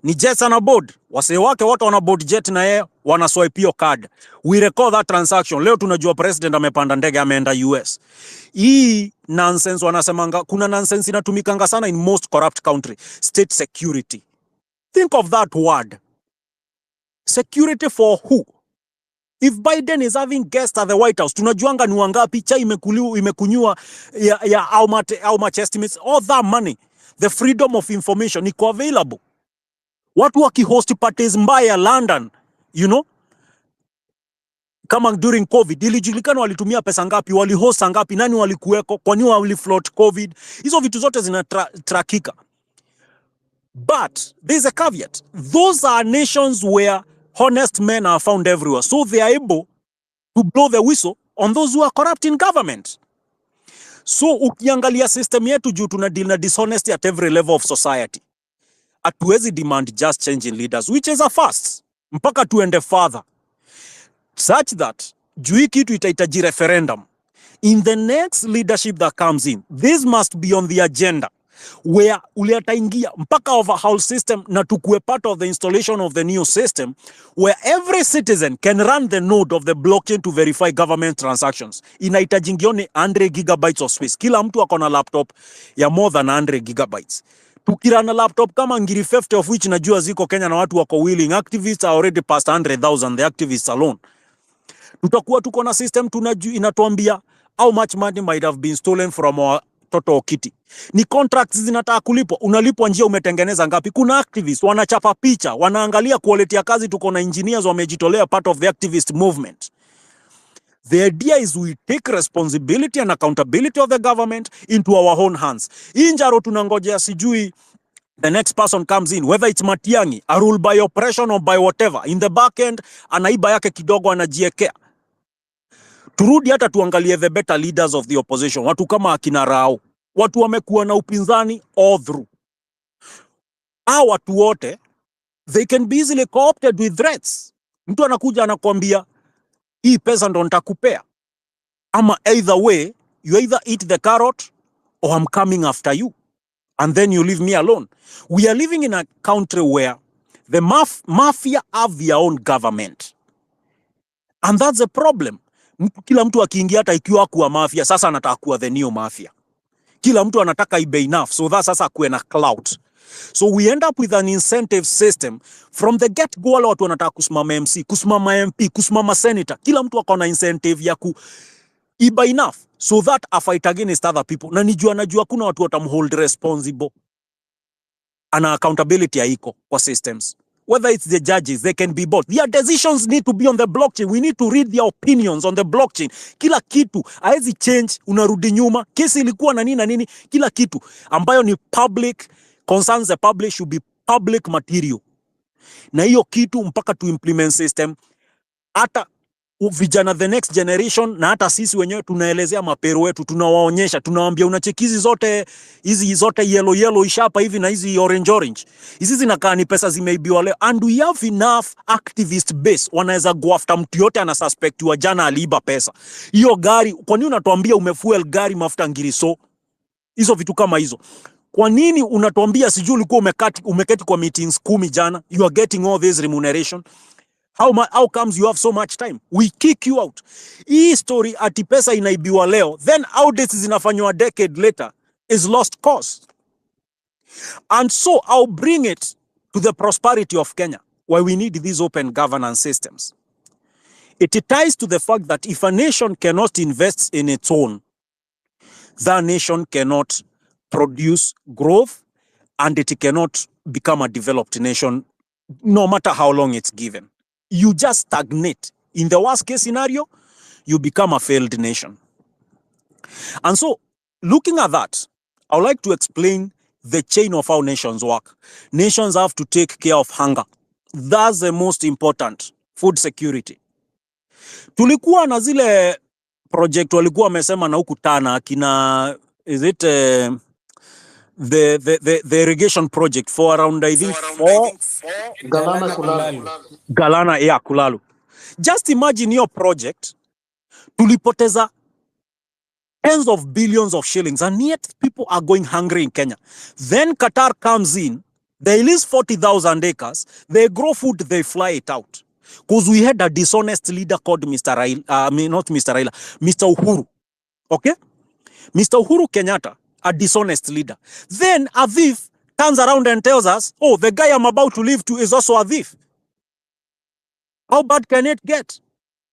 ni jets on a board, wasee wake wote wana board jet na yeye wana swipe hiyo card. We record that transaction. Leo tunajua president amepanda ndege ameenda US. Hii nonsense wanasemanga, kuna nonsense inatumikanga sana in most corrupt country, state security. Think of that word. Security for who? If Biden is having guests at the White House, tunajuanga ni wangapi, chai imekunywa ya how much estimates, all that money. The freedom of information iko available. Watu wakihost parties mbaya London, you know, kama during COVID, ilijulikana walitumia pesa ngapi, walihost ngapi, nani walikuweko, kwa nini walifloat COVID. Hizo vitu zote zinatrakika. But there's a caveat. Those are nations where honest men are found everywhere. So they are able to blow the whistle on those who are corrupt in government. So ukiangalia system yetu juu tunadeal na dishonesty at every level of society. Hatuwezi demand just change in leaders, which is a first. Mpaka tuende further. Such that juu kitu itahitaji referendum. In the next leadership that comes in, this must be on the agenda. Where uliataingia mpaka overhaul system na tukue part of the installation of the new system where every citizen can run the node of the blockchain to verify government transactions. Inaitajingione 100 gigabytes of space. Kila mtu akona laptop ya more than 100 gigabytes. Tukirana laptop kama ngiri 50 of which najua ziko Kenya na watu wako willing. Activists are already past 100,000, the activists alone. Tutakuwa tuko na system tunajua inatuambia how much money might have been stolen from our total kitty. Ni contracts zinataka kulipwa, unalipwa njia umetengeneza ngapi. Kuna activists wanachapa picha, wanaangalia quality ya kazi, tuko na engineers wamejitolea part of the activist movement. The idea is we take responsibility and accountability of the government into our own hands. Injaro tunangojea sijui the next person comes in, whether it's Matiang'i, a rule by oppression or by whatever. In the back end, anaiba yake kidogo anajiekea. Turudi hata tuangalie the better leaders of the opposition. Watu kama akina Rao. Watu wamekuwa na upinzani all through. Hao watu wote, they can be easily co-opted with threats. Mtu anakuja anakuambia, hii pesa ndo nitakupea. Ama either way, you either eat the carrot or I'm coming after you. And then you leave me alone. We are living in a country where the mafia have their own government. And that's the problem. Kila mtu akiingia hata ikiwa kuwa mafia, sasa anataka kuwa the new mafia. Kila mtu anataka ibe enough, so that sasa kuwe na clout. So we end up with an incentive system from the get-go. Wale watu wanataka kusimama MC, kusimama MP, kusimama senator. Kila mtu akona incentive ya kuiba enough, so that a fight against other people. Na najua kuna watu watamhold responsible. Ana accountability haiko kwa systems. Whether it's the judges, they can be both. Their decisions need to be on the blockchain. We need to read their opinions on the blockchain. Kila kitu, haezi change, unarudi nyuma. Kesi ilikuwa na nini na nini, kila kitu. Ambayo ni public, concerns the public should be public material. Na hiyo kitu mpaka to implement system. Hata vijana the next generation na hata sisi wenyewe tunaelezea mapero wetu, tunawaonyesha, tunawaambia unachekizi zote, hizi zote yellow ishapa hivi na hizi orange. Hizi zinakaa ni pesa zimeibiwa leo. And we have enough activist base. Wanaweza go after mtu yote ana suspect wa jana aliiba pesa. Hiyo gari, kwa nini unatuambia umefuel gari mafuta ngiriso? Hizo vitu kama hizo. Kwa nini unatuambia sijui ulikuwa umeketi kwa meetings 10 jana? You are getting all this remuneration. How comes you have so much time? We kick you out. Hii story ati pesa inaibiwa leo, then audits zinafanywa a decade later, is lost cause. And so I'll bring it to the prosperity of Kenya, why we need these open governance systems. It ties to the fact that if a nation cannot invest in its own, that nation cannot produce growth and it cannot become a developed nation, no matter how long it's given. You just stagnate. In the worst case scenario, you become a failed nation. And so, looking at that, I would like to explain the chain of how nations work. Nations have to take care of hunger. That's the most important. Food security. Tulikuwa na zile project walikuwa wamesema na huku Tana kina, is it the irrigation project for around I think 4 Galana ya Kulalu. Just imagine your project tulipoteza tens of billions of shillings and yet people are going hungry in Kenya. Then Qatar comes in They lease 40,000 acres, they grow food, they fly it out. Because we had a dishonest leader called Mr. Raila, not Mr. Raila, Mr. Uhuru. Okay? Mr. Uhuru Kenyatta, a dishonest leader. Then a thief turns around and tells us, oh, the guy I'm about to leave to is also a thief. How bad can it get?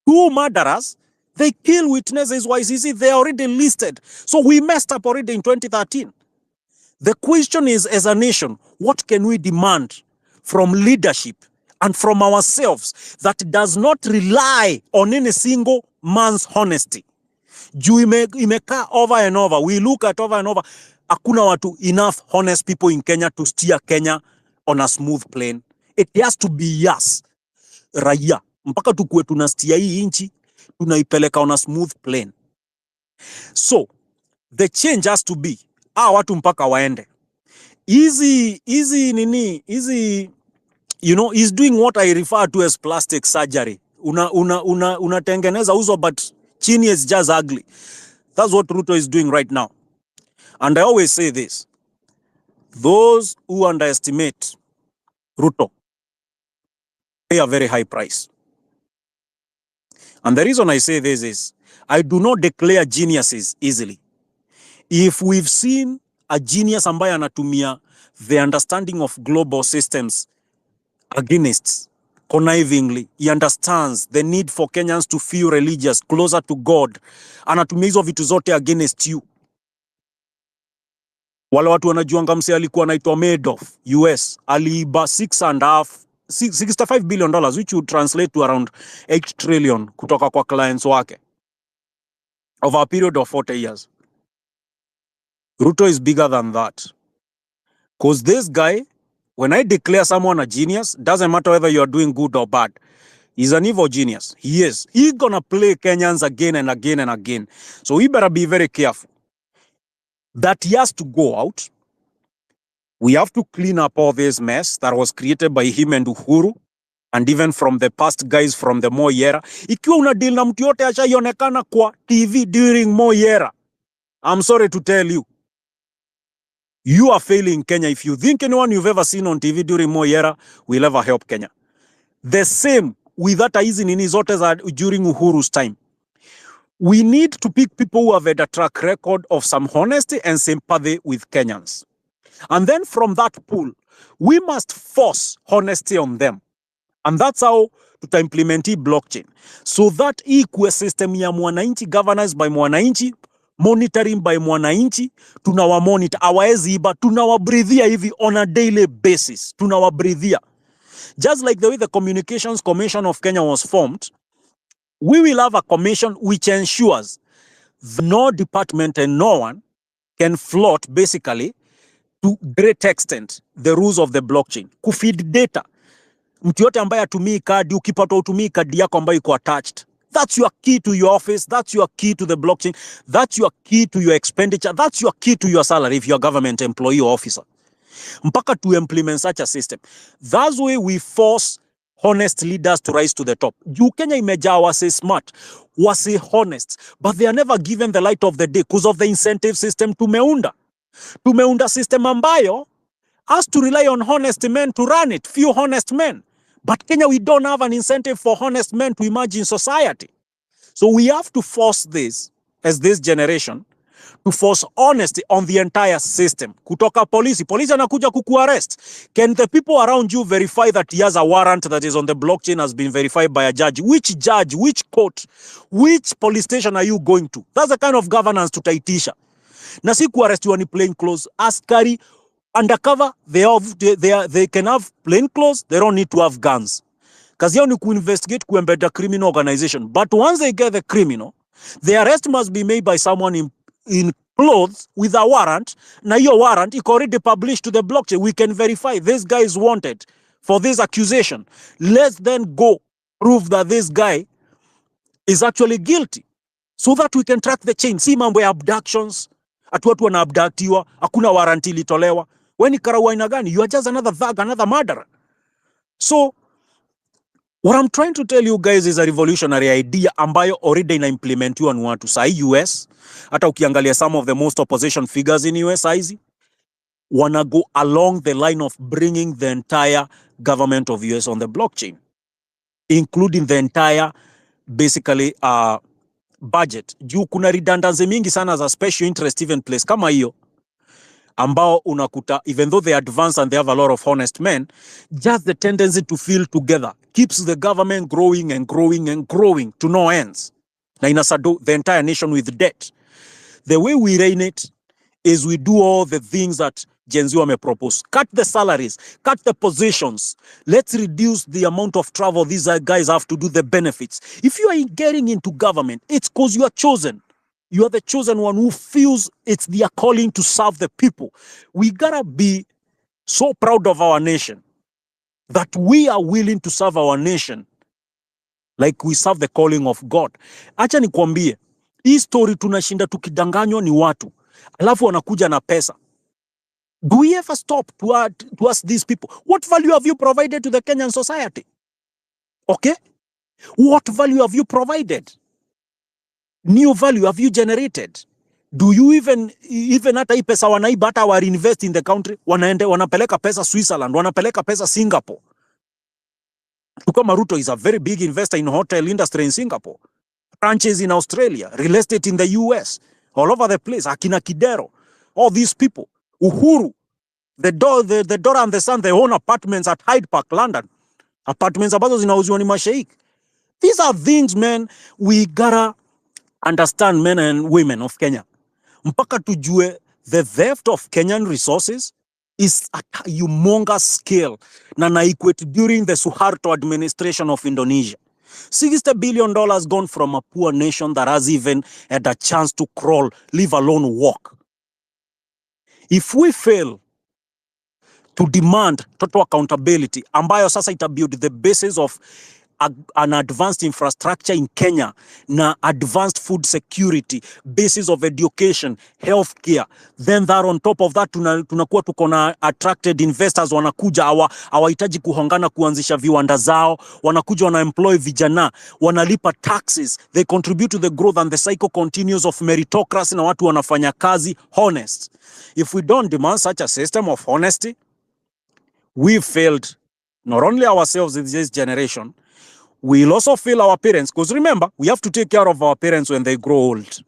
Two murderers, they kill witnesses. Why is it? They are already listed. So we messed up already in 2013. The question is, as a nation, what can we demand from leadership and from ourselves that does not rely on any single man's honesty? Juu imekaa over and over. We look at over and over. Hakuna watu enough honest people in Kenya to steer Kenya on a smooth plane. It has to be us, raia. Mpaka tukue tunastia hii inchi, tunaipeleka on a smooth plane. So, the change has to be, watu mpaka waende. Easy, you know, is doing what I refer to as plastic surgery. Unatengeneza uso, but chini is just ugly. That's what Ruto is doing right now. And I always say this, those who underestimate Ruto pay a very high price. And the reason I say this is, I do not declare geniuses easily. If we've seen a genius ambaye anatumia the understanding of global systems against connivingly, he understands the need for Kenyans to feel religious, closer to God, anatumia hizo vitu zote against you. Wale watu wanajuanga mse alikuwa anaitwa Madoff, US, aliiba $65 billion, which would translate to around 8 trillion kutoka kwa clients wake over a period of 40 years. Ruto is bigger than that. Because this guy, when I declare someone a genius, doesn't matter whether you are doing good or bad, he's an evil genius. He is. He's gonna play Kenyans again and again and again. So we better be very careful that he has to go out. We have to clean up all this mess that was created by him and Uhuru, and even from the past guys from the Moi era. Ikiwa una deal na mtu yote ashaionekana kwa TV during Moi era, I'm sorry to tell you, you are failing Kenya. If you think anyone you've ever seen on TV during Moi era will ever help Kenya. The same with that hizi nini zote za during Uhuru's time. We need to pick people who have had a track record of some honesty and sympathy with Kenyans. And then from that pool, we must force honesty on them. And that's how to implement blockchain. So that ecosystem ya mwananchi, governance by mwananchi, monitoring by mwananchi, tunawamonitor, hawawezi iba, tunawabreathia hivi on a daily basis, tunawabreathia. Just like the way the Communications Commission of Kenya was formed, we will have a commission which ensures that no department and no one can float basically to great extent the rules of the blockchain. Kufeed data. Mtu yote ambaye atumii kadi, ukipata utumii kadi yako ambayo iko attached. That's your key to your office. That's your key to the blockchain. That's your key to your expenditure. That's your key to your salary if you're a government employee or officer. Mpaka to implement such a system. That's why we force honest leaders to rise to the top. Juu Kenya imejaa wase smart, wase honest, but they are never given the light of the day because of the incentive system tumeunda. Tumeunda system ambayo has to rely on honest men to run it, few honest men. But Kenya, we don't have an incentive for honest men to emerge in society. So we have to force this, as this generation, to force honesty on the entire system. Kutoka polisi anakuja kukuarrest. Can the people around you verify that he has a warrant that is on the blockchain has been verified by a judge? Which judge, which court, which police station are you going to? That's the kind of governance tutaitisha. Na si kuarrestiwa ni plain clothes. Askari undercover, they can have plain clothes, they don't need to have guns. Kazi yao ni kuinvestigate, kuembed a criminal organization. But once they get the criminal, the arrest must be made by someone in clothes with a warrant. Na your warrant is already published to the blockchain. We can verify this guy is wanted for this accusation. Let's then go prove that this guy is actually guilty, so that we can track the chain. Si mambo ya abductions, atu watu wana abductiwa, hakuna warranty ilitolewa. When karawa ina gani? You are just another thug, another murderer. So what I'm trying to tell you guys is a revolutionary idea ambayo already ina implementiwa ni watu. Sai US, hata ukiangalia some of the most opposition figures in US hizi, wanna go along the line of bringing the entire government of US on the blockchain, including the entire basically budget. Juu kuna redundancy mingi sana za special interest even place kama hiyo, ambao unakuta even though they advance and they have a lot of honest men, just the tendency to feel together keeps the government growing and growing and growing to no ends, na inasado the entire nation with debt. The way we reign it is we do all the things that Gen Z may propose. Cut the salaries, cut the positions. Let's reduce the amount of travel these guys have to do, the benefits. If you are getting into government, it's because you are chosen. You are the chosen one who feels it's their calling to serve the people. We gotta be so proud of our nation that we are willing to serve our nation like we serve the calling of God. Acha nikwambie, hii story tunashinda tukidanganywa ni watu, alafu wanakuja na pesa. Do we ever stop to ask these people, what value have you provided to the Kenyan society? Okay? What value have you provided? New value have you generated? Do you even hata hii pesa wanaiba hata wa reinvest in the country? Wanapeleka pesa Switzerland, wanapeleka pesa Singapore. Kama Ruto is a very big investor in hotel industry in Singapore. Branches in Australia, real estate in the US, all over the place. Akina Kidero, all these people. Uhuru, the daughter and the son, they own apartments at Hyde Park, London. Apartments ambazo zinauziwa ni masheik. These are things, man, we gotta understand, men and women of Kenya. Mpaka tujue the theft of Kenyan resources is at a humongous scale na equate during the Suharto administration of Indonesia. $60 billion gone from a poor nation that has even had a chance to crawl, leave alone walk. If we fail to demand total accountability, ambayo sasa itabuild the basis of an advanced infrastructure in Kenya, na advanced food security, basis of education, healthcare, then that on top of that tunakuwa tuko na attracted investors, wanakuja hawahitaji kuhongana kuanzisha viwanda zao, wanakuja wanaemploy vijana, wanalipa taxes, they contribute to the growth and the cycle continues of meritocracy, na watu wanafanya kazi honest. If we don't demand such a system of honesty, we failed not only ourselves in this generation, we'll also fail our parents, because remember, we have to take care of our parents when they grow old.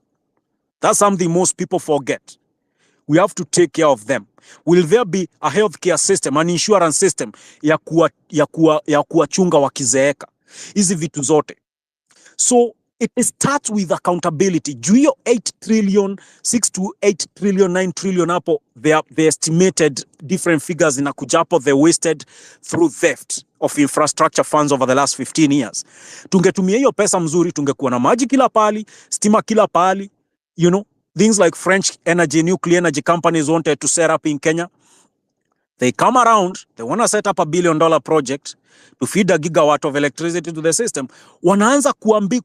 That's something most people forget. We have to take care of them. Will there be a healthcare system, an insurance system ya kuwachunga wakizeeka? Hizi vitu zote. So it starts with accountability. Juu hiyo 8 trillion, 6 to 8 trillion, 9 trillion hapo, they estimated different figures inakuja hapo, they wasted through theft of infrastructure funds over the last 15 years. Tungetumia hiyo pesa mzuri, tungekuwa na maji kila pali, stima kila pali, you know, things like French energy, nuclear energy companies wanted to set up in Kenya. They come around, they want to set up $1 billion project to feed a gigawatt of electricity to the system. Wanaanza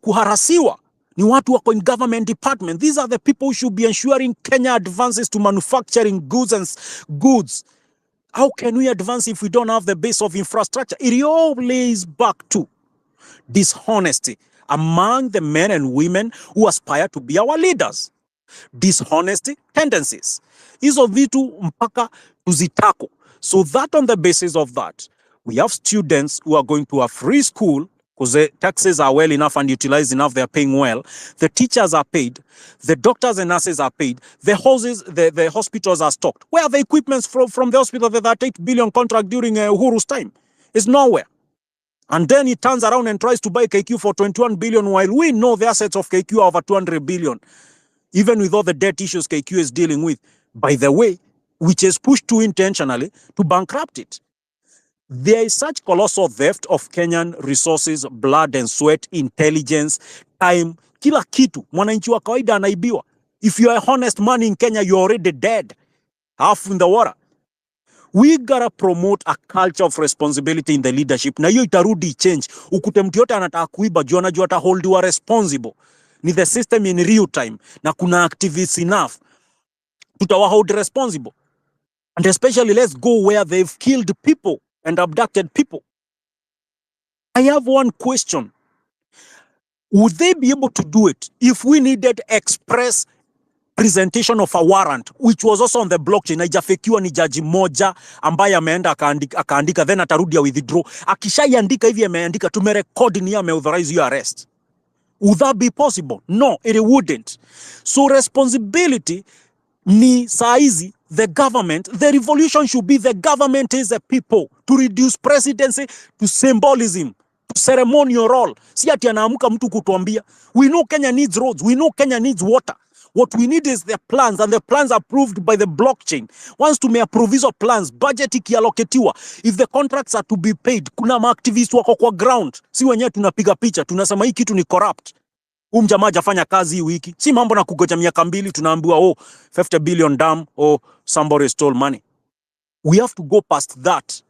kuharasiwa ni watu wako in government department. These are the people who should be ensuring Kenya advances to manufacturing goods. How can we advance if we don't have the base of infrastructure? It all lays back to dishonesty among the men and women who aspire to be our leaders. Dishonesty tendencies. Hizo vitu mpaka tuzitako. So that on the basis of that, we have students who are going to a free school because the taxes are well enough and utilized enough, they are paying well. The teachers are paid. The doctors and nurses are paid. The houses, the hospitals are stocked. Where are the equipments from the hospital that 8 billion contract during Uhuru's time? It's nowhere. And then he turns around and tries to buy KQ for 21 billion while we know the assets of KQ are over 200 billion. Even with all the debt issues KQ is dealing with, by the way, which is pushed too intentionally to bankrupt it. There is such colossal theft of Kenyan resources, blood and sweat, intelligence, time, kila kitu. Mwananchi wa kawaida anaibiwa. If you are a honest man in Kenya, you're already dead, half in the water. We gotta promote a culture of responsibility in the leadership. Na hiyo itarudi change. Ukute mtu yote anataka kuiba, juu anajua ataholdiwa responsible. Ni the system in real time. Na kuna activists enough. Tutawahold responsible. And especially let's go where they've killed people and abducted people. I have one question. Would they be able to do it if we needed express presentation of a warrant which was also on the blockchain, haijafikiwa ni jaji moja ambaye ameenda akaandika then atarudi ya withdraw. Akishaiandika hivi ameandika tumerecord ni ameauthorize your arrest. Would that be possible? No, it wouldn't. So responsibility ni saizi the government. The revolution should be the government is the people, to reduce presidency to symbolism, to ceremonial role. Si ati anaamka mtu kutuambia we know Kenya needs roads, we know Kenya needs water. What we need is the plans, and the plans are approved by the blockchain. Once to approve hizo plans, budget ikiallocatiwa, if the contracts are to be paid, kuna maactivists wako kwa ground. Si wenyewe tunapiga picha, tunasema hii kitu ni corrupt. Jamaa hajafanya kazi hii wiki. Si mambo na kugoja miaka 2 tunaambiwa 50 billion dam, somebody stole money. We have to go past that.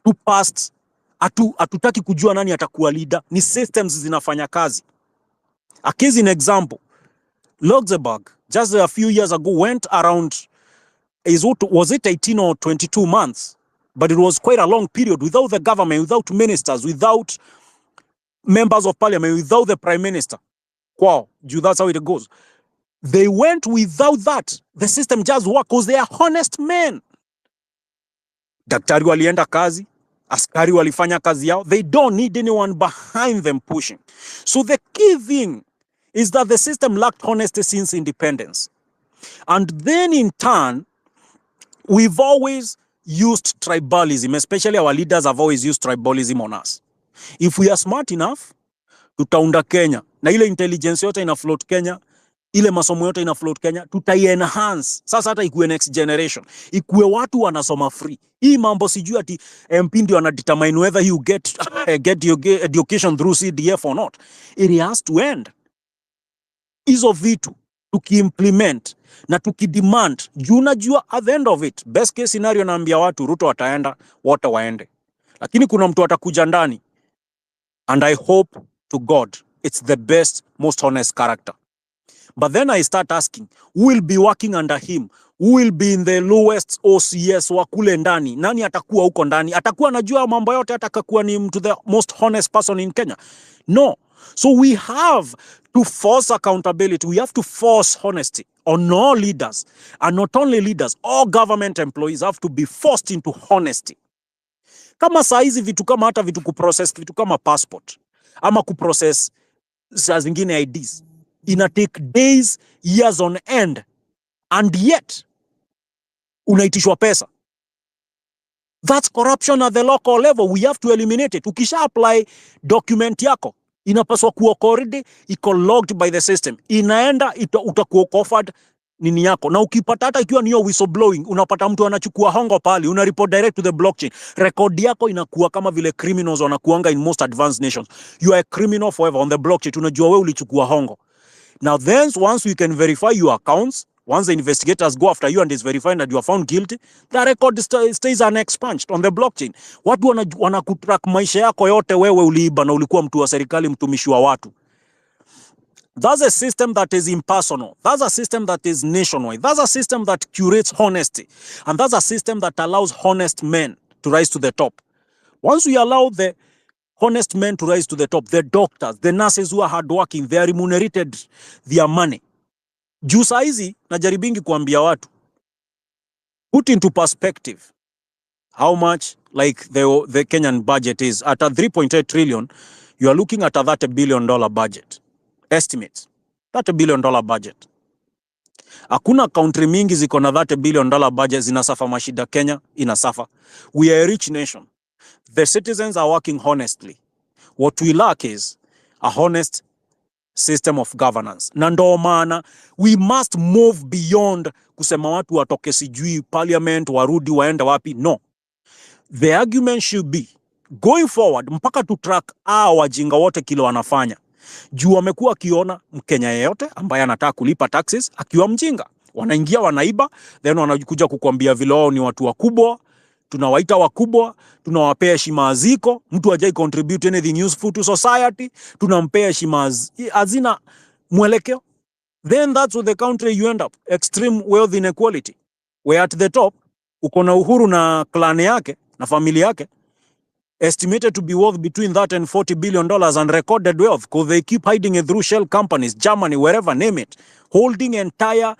To past, hatutaki kujua nani atakuwa leader. Ni systems zinafanya kazi. A case in example, Luxembourg, just a few years ago, went around, was it 18 or 22 months? But it was quite a long period without the government, without ministers, without members of parliament, without the prime minister. Wow, that's how it goes. They went without that. The system just worked because they are honest men. Daktari walienda kazi, askari walifanya kazi yao. They don't need anyone behind them pushing. So the key thing is that the system lacked honesty since independence. And then in turn, we've always used tribalism, especially our leaders have always used tribalism on us. If we are smart enough, tutaunda Kenya. Na ile intelligence yote ina float Kenya, ile masomo yote ina float Kenya, tutai-enhance. Sasa hata ikuwe next generation. Ikuwe watu wanasoma free. Hii mambo sijui ati MP ndio anadetermine whether you get education through CDF or not. It has to end. Hizo vitu tuki-implement na tuki-demand, juu unajua at the end of it, best case scenario naambia watu Ruto wataenda, wote waende. Lakini kuna mtu atakuja ndani, and I hope to God it's the best, most honest character. But then I start asking, who will be working under him? Who will be in the lowest OCS wa kule ndani? Nani atakuwa huko ndani? Atakuwa anajua mambo yote, atakakuwa ni mtu the most honest person in Kenya? No. So we have to force accountability. We have to force honesty on all leaders. And not only leaders, all government employees have to be forced into honesty. Kama saizi vitu kama hata vitu kuprocess, vitu kama passport, ama kuprocess saa zingine IDs, ina take days, years on end, and yet unaitishwa pesa. That's corruption at the local level. We have to eliminate it. Ukisha apply document yako, inapaswa kuwa already iko logged by the system. Inaenda utakuwa offered nini yako. Na ukipata hata ikiwa niyo whistleblowing, unapata mtu anachukua hongo pali, una report direct to the blockchain. Record yako inakuwa kama vile criminals wanakuanga in most advanced nations. You are a criminal forever on the blockchain. Tunajua wewe ulichukua hongo. Now then, once we can verify your accounts, once the investigators go after you and it's verified that you are found guilty, the record stays unexpunged on the blockchain. Watu wanakutrack maisha yako yote wewe uliiba na ulikuwa mtu wa serikali, mtumishi wa watu. That's a system that is impersonal. That's a system that is nationwide. That's a system that curates honesty. And that's a system that allows honest men to rise to the top. Once we allow the honest men to rise to the top, the doctors, the nurses who are hardworking, they are remunerated their money. Juu saizi najaribingi kuambia watu, put into perspective how much like the Kenyan budget is. At a 3.8 trillion, you are looking at a $30 billion budget. Estimates. $30 billion budget. Hakuna country mingi ziko na $30 billion budget zinasafa mashida. Kenya inasafa. We are a rich nation. The citizens are working honestly. What we lack is a honest system of governance. Na ndo maana we must move beyond kusema watu watoke sijui parliament warudi waenda wapi. No. The argument should be going forward mpaka to track wajinga wote kile wanafanya. Juu wamekuwa akiona Mkenya yeyote ambaye anataka kulipa taxes akiwa mjinga. Wanaingia wanaiba, then wanakuja kukuambia vile wao ni watu wakubwa. Tunawaita wakubwa, tunawapea heshima ziko, mtu hajai contribute anything useful to society, tunampea heshima hazina mwelekeo. Then that's what the country you end up, extreme wealth inequality. Where at the top, uko na Uhuru na clan yake, na familia yake, estimated to be worth between that and $40 billion and recorded wealth, because they keep hiding it through shell companies, Germany, wherever, name it, holding entire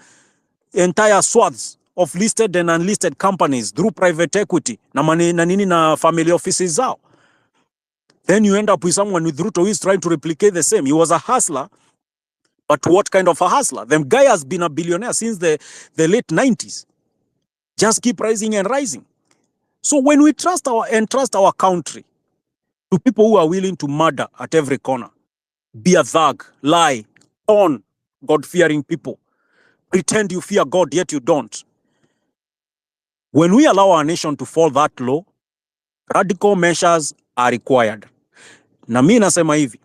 swaths of listed and unlisted companies through private equity na nini na family offices zao. Then you end up with someone with Ruto who is trying to replicate the same. He was a hustler, but what kind of a hustler? The guy has been a billionaire since the late 90s. Just keep rising and rising. So when we entrust our country to people who are willing to murder at every corner, be a thug, lie, on God-fearing people, pretend you fear God yet you don't. When we allow our nation to fall that low, radical measures are required. Na mimi nasema hivi,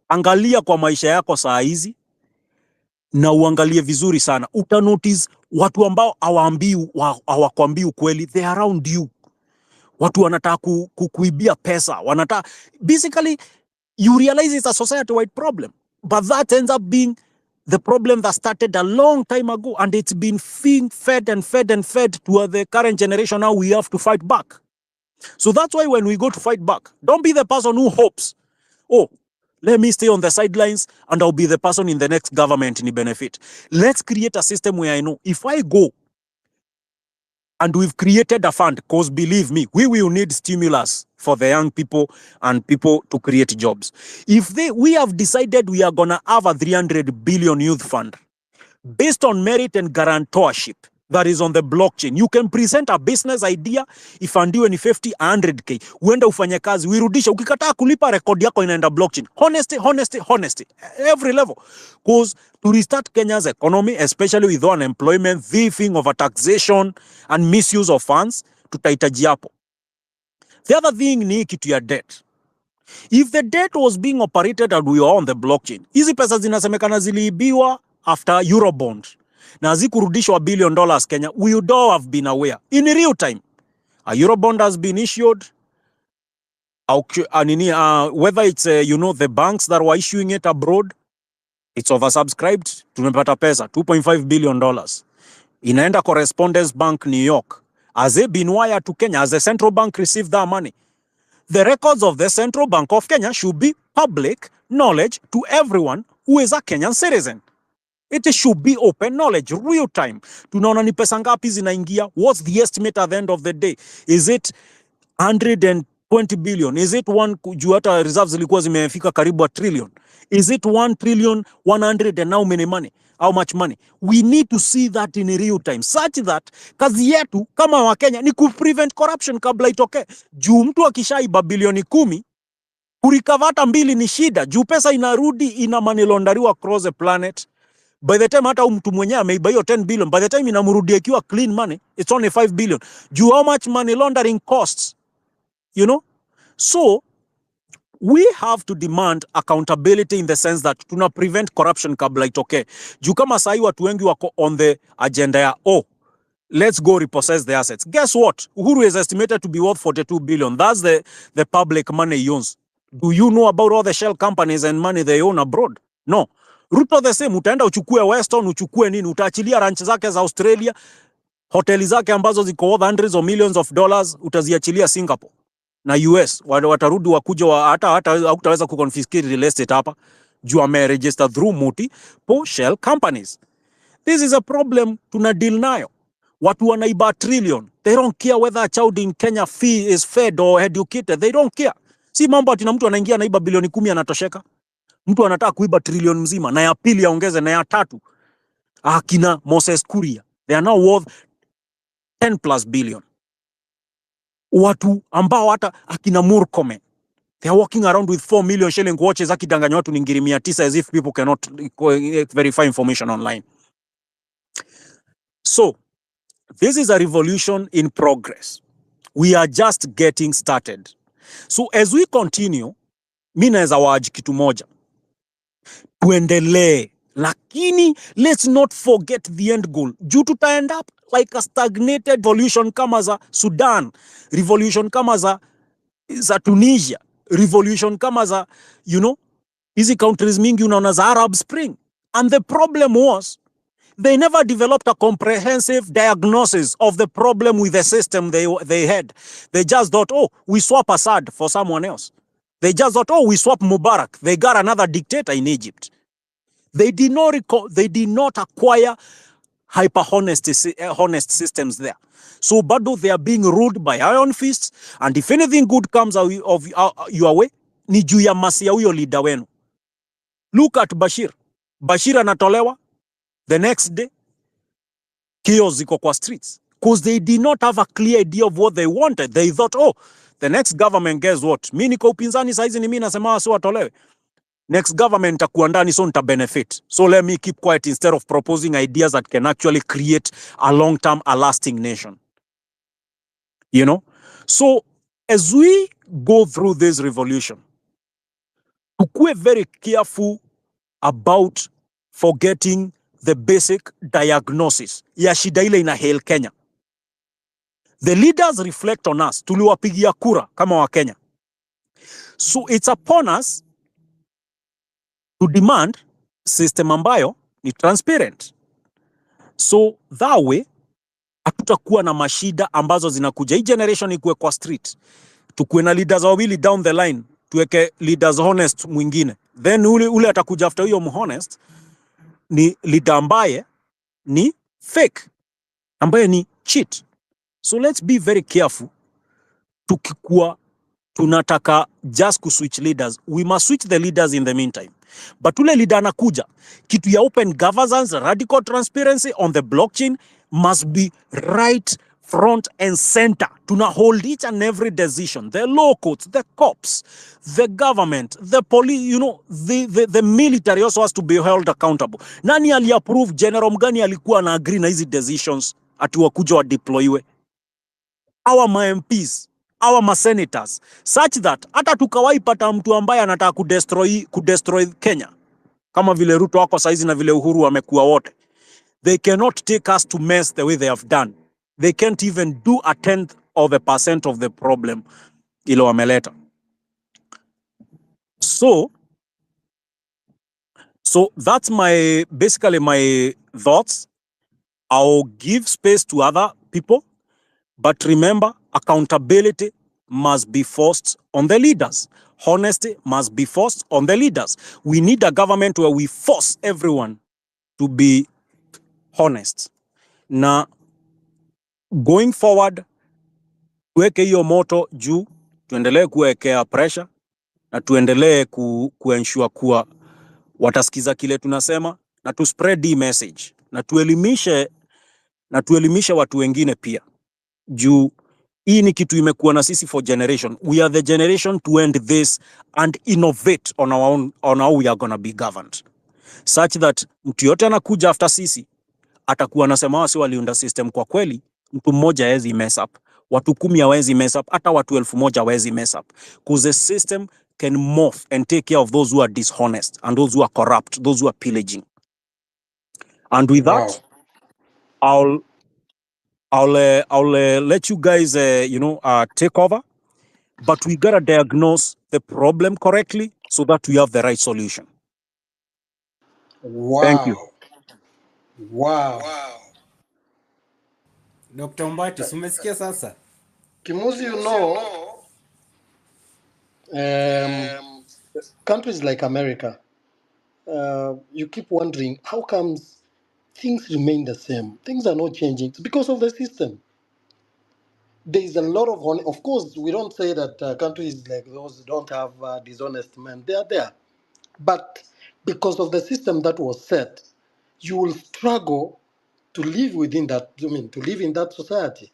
angalia kwa maisha yako saa hizi na uangalie vizuri sana. Utanotice watu ambao hawakwambii ukweli, they are around you. Watu wanataka kuibia pesa, wanataka basically you realize it's a society-wide problem, but that ends up being the problem that started a long time ago, and it's been fed and fed and fed to the current generation. Now we have to fight back. So that's why when we go to fight back, don't be the person who hopes, oh, let me stay on the sidelines and I'll be the person in the next government in benefit. Let's create a system where I know if I go and we've created a fund, because believe me, we will need stimulus for the young people and people to create jobs. If we have decided we are going to have a 300 billion youth fund based on merit and guarantorship that is on the blockchain. You can present a business idea, ifandiwe ni 50, 100k. Uende ufanye kazi, wirudisha. Ukikataa kulipa, record yako inaenda blockchain. Honesty. Every level. Because to restart Kenya's economy, especially with unemployment, thieving, overtaxation, and misuse of funds, tutahitaji hapo. The other thing ni kitu ya debt. If the debt was being operated and we were on the blockchain, hizi pesa zinasemekana ziliibiwa after Eurobond, na zikurudishwa $1 billion Kenya, we would all have been aware in real time. A Eurobond has been issued, whether it's the banks that were issuing it abroad, it's oversubscribed, tumepata pesa $2.5 billion. Inaenda Correspondence Bank New York. Has it been wired to Kenya? Has the central bank received that money? The records of the Central Bank of Kenya should be public knowledge to everyone who is a Kenyan citizen. It should be open knowledge, real time. Tunaona ni pesa ngapi zinaingia? What's the estimate at the end of the day? Is it 120 billion? Is it juu hata reserves zilikuwa zimefika karibu a trillion? Is it 1 trillion 100 and how much money? We need to see that in real time, such that kazi yetu kama wa Kenya ni prevent corruption kabla itoke. Juu mtu akishaiba bilioni 10, kurikavata 2 ni shida. Juu pesa inarudi ina money launderiwa across the planet. By the time hata mtu mwenyewe ameiba hiyo 10 billion, by the time inamrudia ikiwa clean money, it's only 5 billion. Juu how much money laundering costs, So we have to demand accountability in the sense that tuna prevent corruption kabla itoke. Juu kama sahi watu wengi wako on the agenda ya, let's go repossess the assets. Guess what? Uhuru is estimated to be worth 42 billion. That's the public money he owns. Do you know about all the shell companies and money they own abroad? No. Ruto the same, utaenda uchukue Weston, uchukue nini, utaachilia ranch zake za Australia, hoteli zake ambazo ziko worth hundreds of millions of dollars, utaziachilia Singapore na US. Watarudi wakuja hata hutaweza kuconfiscate real estate hapa, juu ameregister through multiple shell companies. This is a problem tuna deal nayo. Watu wanaiba trillion. They don't care whether a child in Kenya is fed or educated. They don't care. Si mambo ati na mtu anaingia naiba bilioni 10 anatosheka. Mtu anataka kuiba trillion mzima, na ya pili aongeze, na ya tatu. Akina Moses Kuria, they are now worth 10+ billion. Watu ambao hata akina Murkomen, they are walking around with 4 million shilling watches, akidanganya watu ni ngiri 900 as if people cannot verify information online. So, this is a revolution in progress. We are just getting started. So, as we continue, mimi naweza waji kitu moja. Tuendelee, lakini let's not forget the end goal. Juu tuta end up like a stagnated revolution kama za Sudan, revolution kama za Tunisia, revolution kama za, hizi countries mingi unaona za Arab Spring. And the problem was, They never developed a comprehensive diagnosis of the problem with the system they had. They just thought, oh, we swap Assad for someone else. They just thought, oh, we swap Mubarak. They got another dictator in Egypt. They did not acquire honest systems there. So bado they are being ruled by iron fists, and if anything good comes out of your way, ni juu ya masi ya huyo leader wenu. Look at Bashir. Bashir anatolewa, the next day chaos ziko kwa streets, because they did not have a clear idea of what they wanted. They thought, oh, the next government, guess what, mi niko upinzani saizi, ni mi nasema wasi watolewe. Next government takuwa ndani, so nita benefit. So let me keep quiet instead of proposing ideas that can actually create a long-term, a lasting nation. You know? So as we go through this revolution, tukue very careful about forgetting the basic diagnosis ya shida ile ina hail Kenya. The leaders reflect on us. Tuliwapigia kura kama wa Kenya. So it's upon us to demand system ambayo ni transparent. So that way hatutakuwa na mashida ambazo zinakuja. Hii generation ikuwe kwa street, tukuwe na leaders wawili down the line, tuweke leaders honest mwingine, then ule atakuja after huyo honest ni leader ambaye ni fake, ambaye ni cheat. So let's be very careful. Tukikuwa tunataka just kuswitch leaders, we must switch the leaders in the meantime. But ule leader anakuja, kitu ya open governance, radical transparency on the blockchain must be right front and center. Tuna hold each and every decision. The law courts, the cops, the government, the police, you know, the military also has to be held accountable. Nani aliapprove, general mgani alikuwa na agree na hizi decisions ati wakuja wa deploywe? Our MPs, our senators, such that hata tukawaipata mtu ambaye anataka kudestroy Kenya kama vile Ruto wako saizi na vile Uhuru wamekuwa wote, they cannot take us to mess the way they have done. They can't even do 0.1% of the problem ilo wameleta. So that's basically my thoughts. I'll give space to other people, but remember, accountability must be forced on the leaders. Honesty must be forced on the leaders. We need a government where we force everyone to be honest. Na going forward, tuweke hiyo moto juu, tuendelee kuwekea pressure na tuendelee kuensure kuwa watasikiza kile tunasema, na tu spread the message na tuelimishe watu wengine pia. Juu hii ni kitu imekuwa na sisi for generation. We are the generation to end this and innovate on our own, on how we are going to be governed, such that mtu yote anakuja after sisi atakuwa anasema wasi waliunda system kwa kweli, mtu mmoja hawezi mess up, watu 10 hawezi mess up, hata watu 1000 hawezi mess up, because the system can morph and take care of those who are dishonest and those who are corrupt, those who are pillaging. And with that, I'll let you guys take over, but we gotta diagnose the problem correctly so that we have the right solution. Wow. Thank you. Wow. Dr. Mbati, umesikia sasa? Kimuzi, you know, countries like America, you keep wondering, how comes things remain the same? Things are not changing. It's because of the system. There is a lot of course, we don't say that countries like those don't have dishonest men. They are there. But because of the system that was set, you will struggle to live within that, to live in that society.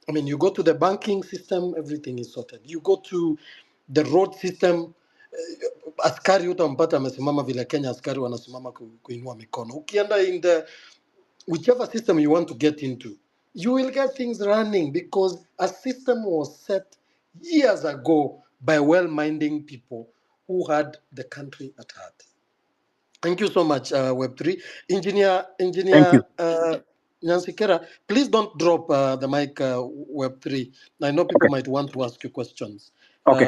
You go to the banking system, everything is sorted. You go to the road system, askari utampata amesimama vile Kenya askari wanasimama kuinua mikono. Ukienda in the whichever system you want to get into, you will get things running because a system was set years ago by well-minded people who had the country at heart. Thank you so much, Web3. Engineer Nancy Kera, please don't drop the mic, Web3. I know people might want to ask you questions. Okay.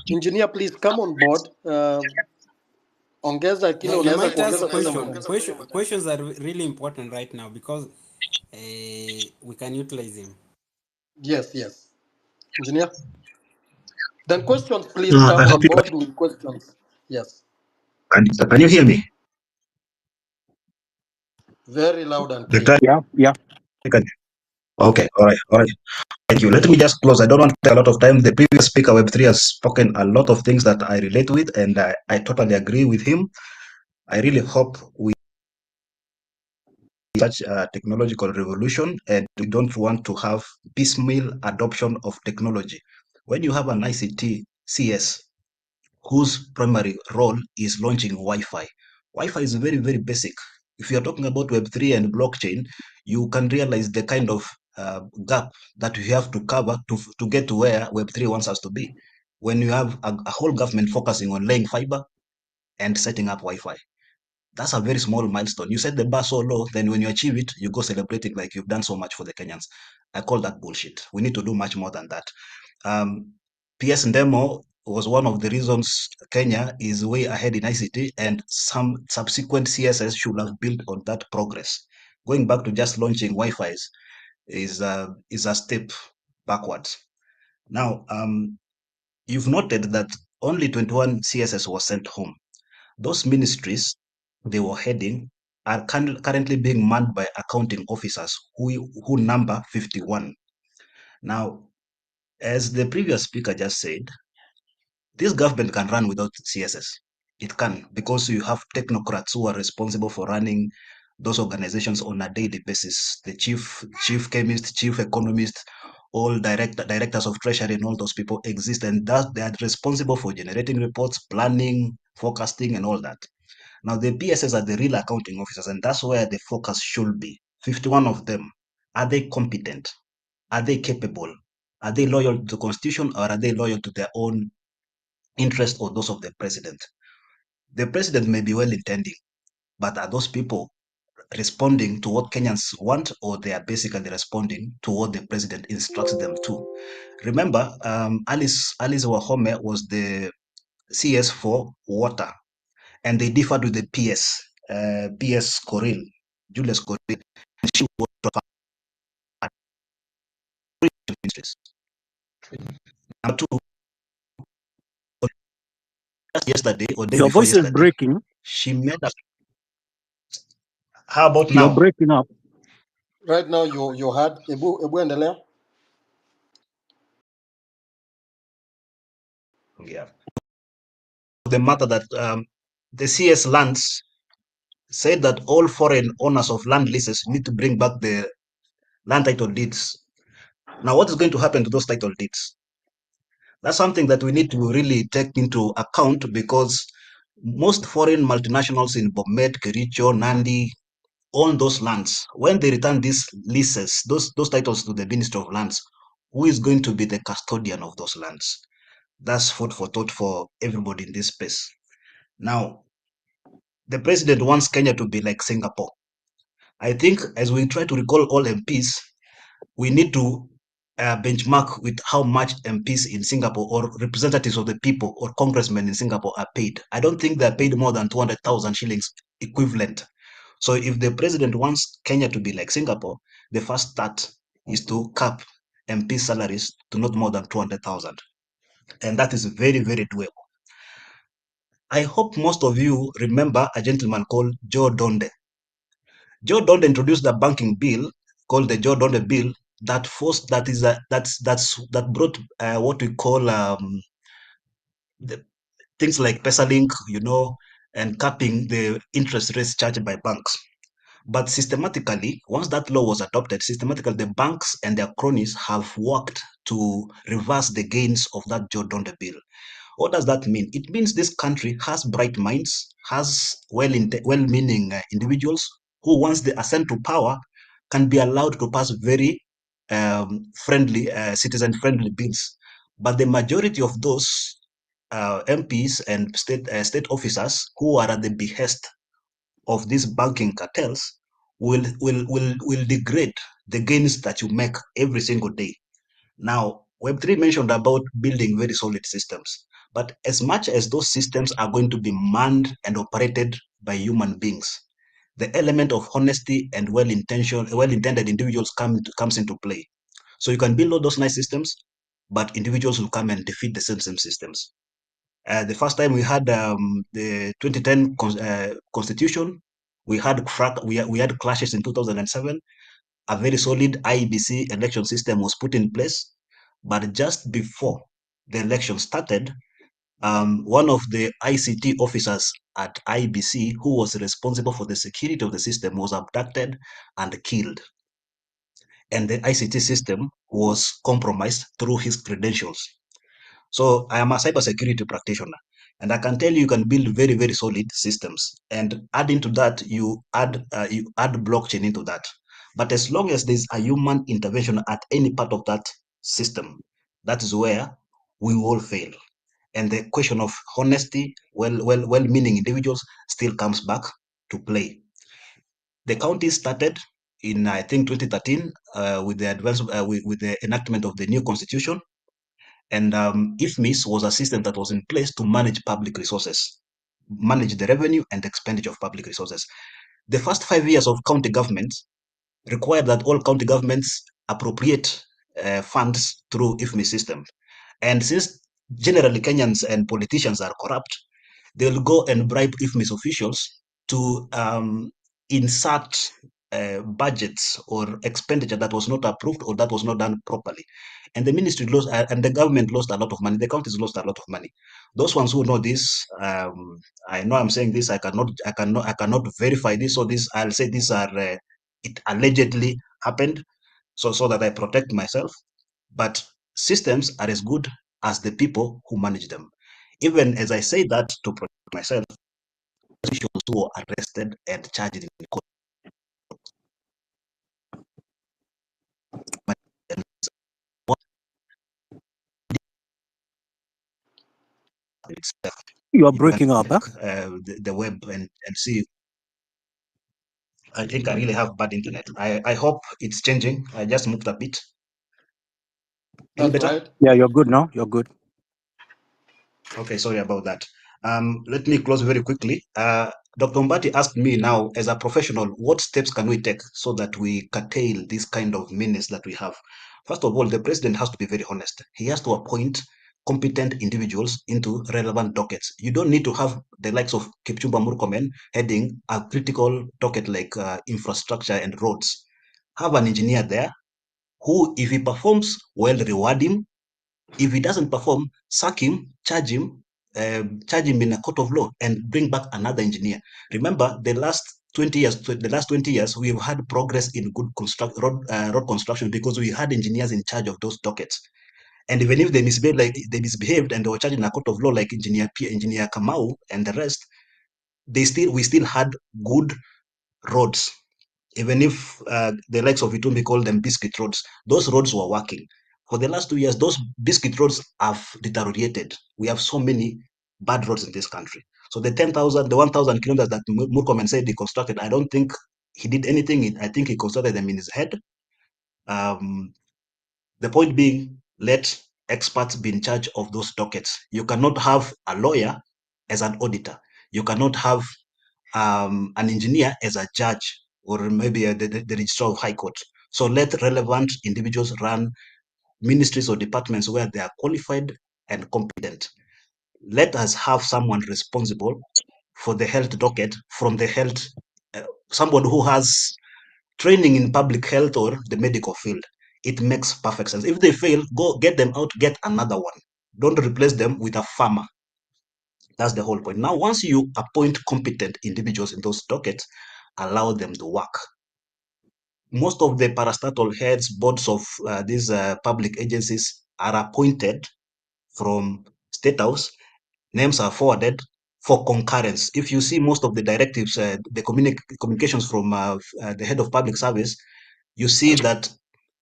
Engineer, please come on board. ongeza kile Yeah, you unaweza might kuongeza ask kwa ile mtandao. questions are really important right now because we can utilize them. Yes, yes. Engineer. Then questions, please No, I come hope on you board with questions. Yes. can you hear me? Very loud and The clear. time okay, all right. Thank you. Let me just close. I don't want to take a lot of time. The previous speaker, Web3, has spoken a lot of things that I relate with, and I totally agree with him. I really hope we such a technological revolution, and we don't want to have piecemeal adoption of technology. When you have an ICT CS whose primary role is launching Wi-Fi. Wi-Fi is very, very basic. If you're talking about Web3 and blockchain, you can realize the kind of gap that you have to cover to get to where Web3 wants us to be. When you have a whole government focusing on laying fiber and setting up Wi-Fi, that's a very small milestone. You set the bar so low, then when you achieve it, you go celebrating like you've done so much for the Kenyans. I call that bullshit. We need to do much more than that. PS Ndemo was one of the reasons Kenya is way ahead in ICT, and some subsequent CSS should have built on that progress. Going back to just launching Wi-Fi's is a step backwards. Now, you've noted that only 21 CSS was sent home. Those ministries they were heading are currently being manned by accounting officers who number 51. Now, as the previous speaker just said, this government can run without CSS. It can, because you have technocrats who are responsible for running those organizations on a daily basis. The chief chemist, chief economist, all directors of treasury and all those people exist, and that they are responsible for generating reports, planning, forecasting, and all that. Now, the PSS are the real accounting officers, and that's where the focus should be. 51 of them. Are they competent? Are they capable? Are they loyal to the constitution, or are they loyal to their own interest or those of the president? The president may be well intending, but are those people responding to what Kenyans want, or they are basically responding to what the president instructs them to? Remember, Alice Wahome was the CS for water, and they differed with the PS Coril, Julius Coril, and she was ministries. Number two, just yesterday or day Your before voice is yesterday, breaking. she made us. How about You're now? breaking up. Right now, you had Ebu endelea. Yeah. The matter that the CS lands said that all foreign owners of land leases need to bring back the land title deeds. Now, what is going to happen to those title deeds? That's something that we need to really take into account, because most foreign multinationals in Bomet, Kericho, Nandi own those lands. When they return these leases, those titles to the Ministry of Lands, who is going to be the custodian of those lands? That's food for thought for everybody in this space. Now, the president wants Kenya to be like Singapore. I think as we try to recall all MPs, we need to benchmark with how much MPs in Singapore or representatives of the people or congressmen in Singapore are paid. I don't think they're paid more than 200,000 shillings equivalent. So if the president wants Kenya to be like Singapore, the first start is to cap MP salaries to not more than 200,000. And that is very, very doable. I hope most of you remember a gentleman called Joe Donde. Joe Donde introduced a banking bill called the Joe Donde Bill that forced that brought what we call the, things like Pesalink, and capping the interest rates charged by banks. But systematically, once that law was adopted, systematically the banks and their cronies have worked to reverse the gains of that Joe Donde bill. What does that mean? It means this country has bright minds, has well-meaning individuals who, once they ascend to power, can be allowed to pass very friendly, citizen-friendly bills. But the majority of those MPs and state officers who are at the behest of these banking cartels will degrade the gains that you make every single day. Now, Web3 mentioned about building very solid systems, But as much as those systems are going to be manned and operated by human beings, the element of honesty and well-intended individuals comes into play. So you can build all those nice systems, but individuals will come and defeat the same systems. The first time we had the 2010 constitution, we had clashes in 2007. A very solid IEBC election system was put in place, but just before the election started, one of the ICT officers at IBC, who was responsible for the security of the system, was abducted and killed. And the ICT system was compromised through his credentials. So I am a cybersecurity practitioner, and I can tell you can build very, very solid systems. And adding to that, you add blockchain into that. But as long as there's a human intervention at any part of that system, that is where we will fail. And the question of honesty, well-meaning individuals still comes back to play. The county started in, I think, 2013 with the enactment of the new constitution. And IFMIS was a system that was in place to manage public resources, manage the revenue and expenditure of public resources. The first 5 years of county government required that all county governments appropriate funds through IFMIS system. And since generally Kenyans and politicians are corrupt, they'll go and bribe IFMIS officials to insert budgets or expenditure that was not approved or that was not done properly. And the ministry lost, and the government lost a lot of money. The counties lost a lot of money. Those ones who know this, I know I'm saying this. I cannot verify this. So this, I'll say these are it allegedly happened, so that I protect myself. But systems are as good as the people who manage them. Even as I say that to protect myself, officials who were arrested and charged in court. You are You can breaking up, check huh? the web and see. I think I really have bad internet. I hope it's changing. I just moved a bit. Any That's better? right. Yeah, you're good now. You're good. Okay, sorry about that. Let me close very quickly. Dr. Mbati asked me now, as a professional, what steps can we take so that we curtail this kind of menace that we have? First of all, the president has to be very honest. He has to appoint competent individuals into relevant dockets. You don't need to have the likes of Kipchumba Murkomen heading a critical docket like infrastructure and roads. Have an engineer there who, if he performs well, reward him. If he doesn't perform, sack him, charge him in a court of law, and bring back another engineer. Remember, the last 20 years, we've had progress in good road construction because we had engineers in charge of those dockets. And even if they misbehaved and they were charged in a court of law, like Engineer Kamau and the rest, we still had good roads. Even if the likes of Itumbi call them biscuit roads, those roads were working. For the last 2 years, those biscuit roads have deteriorated. We have so many bad roads in this country. So the 1,000 kilometers that Murkomen said he constructed, I don't think he did anything. I think he constructed them in his head. The point being, let experts be in charge of those dockets. You cannot have a lawyer as an auditor. You cannot have an engineer as a judge or maybe the registrar of high court. So let relevant individuals run ministries or departments where they are qualified and competent. Let us have someone responsible for the health docket from the health, someone who has training in public health or the medical field. It makes perfect sense. If they fail, go get them out, get another one. Don't replace them with a farmer. That's the whole point. Now, once you appoint competent individuals in those dockets, allow them to work. Most of the parastatal heads, boards of these public agencies are appointed from State House. Names are forwarded for concurrence. If you see most of the directives, the communications from the head of public service, you see that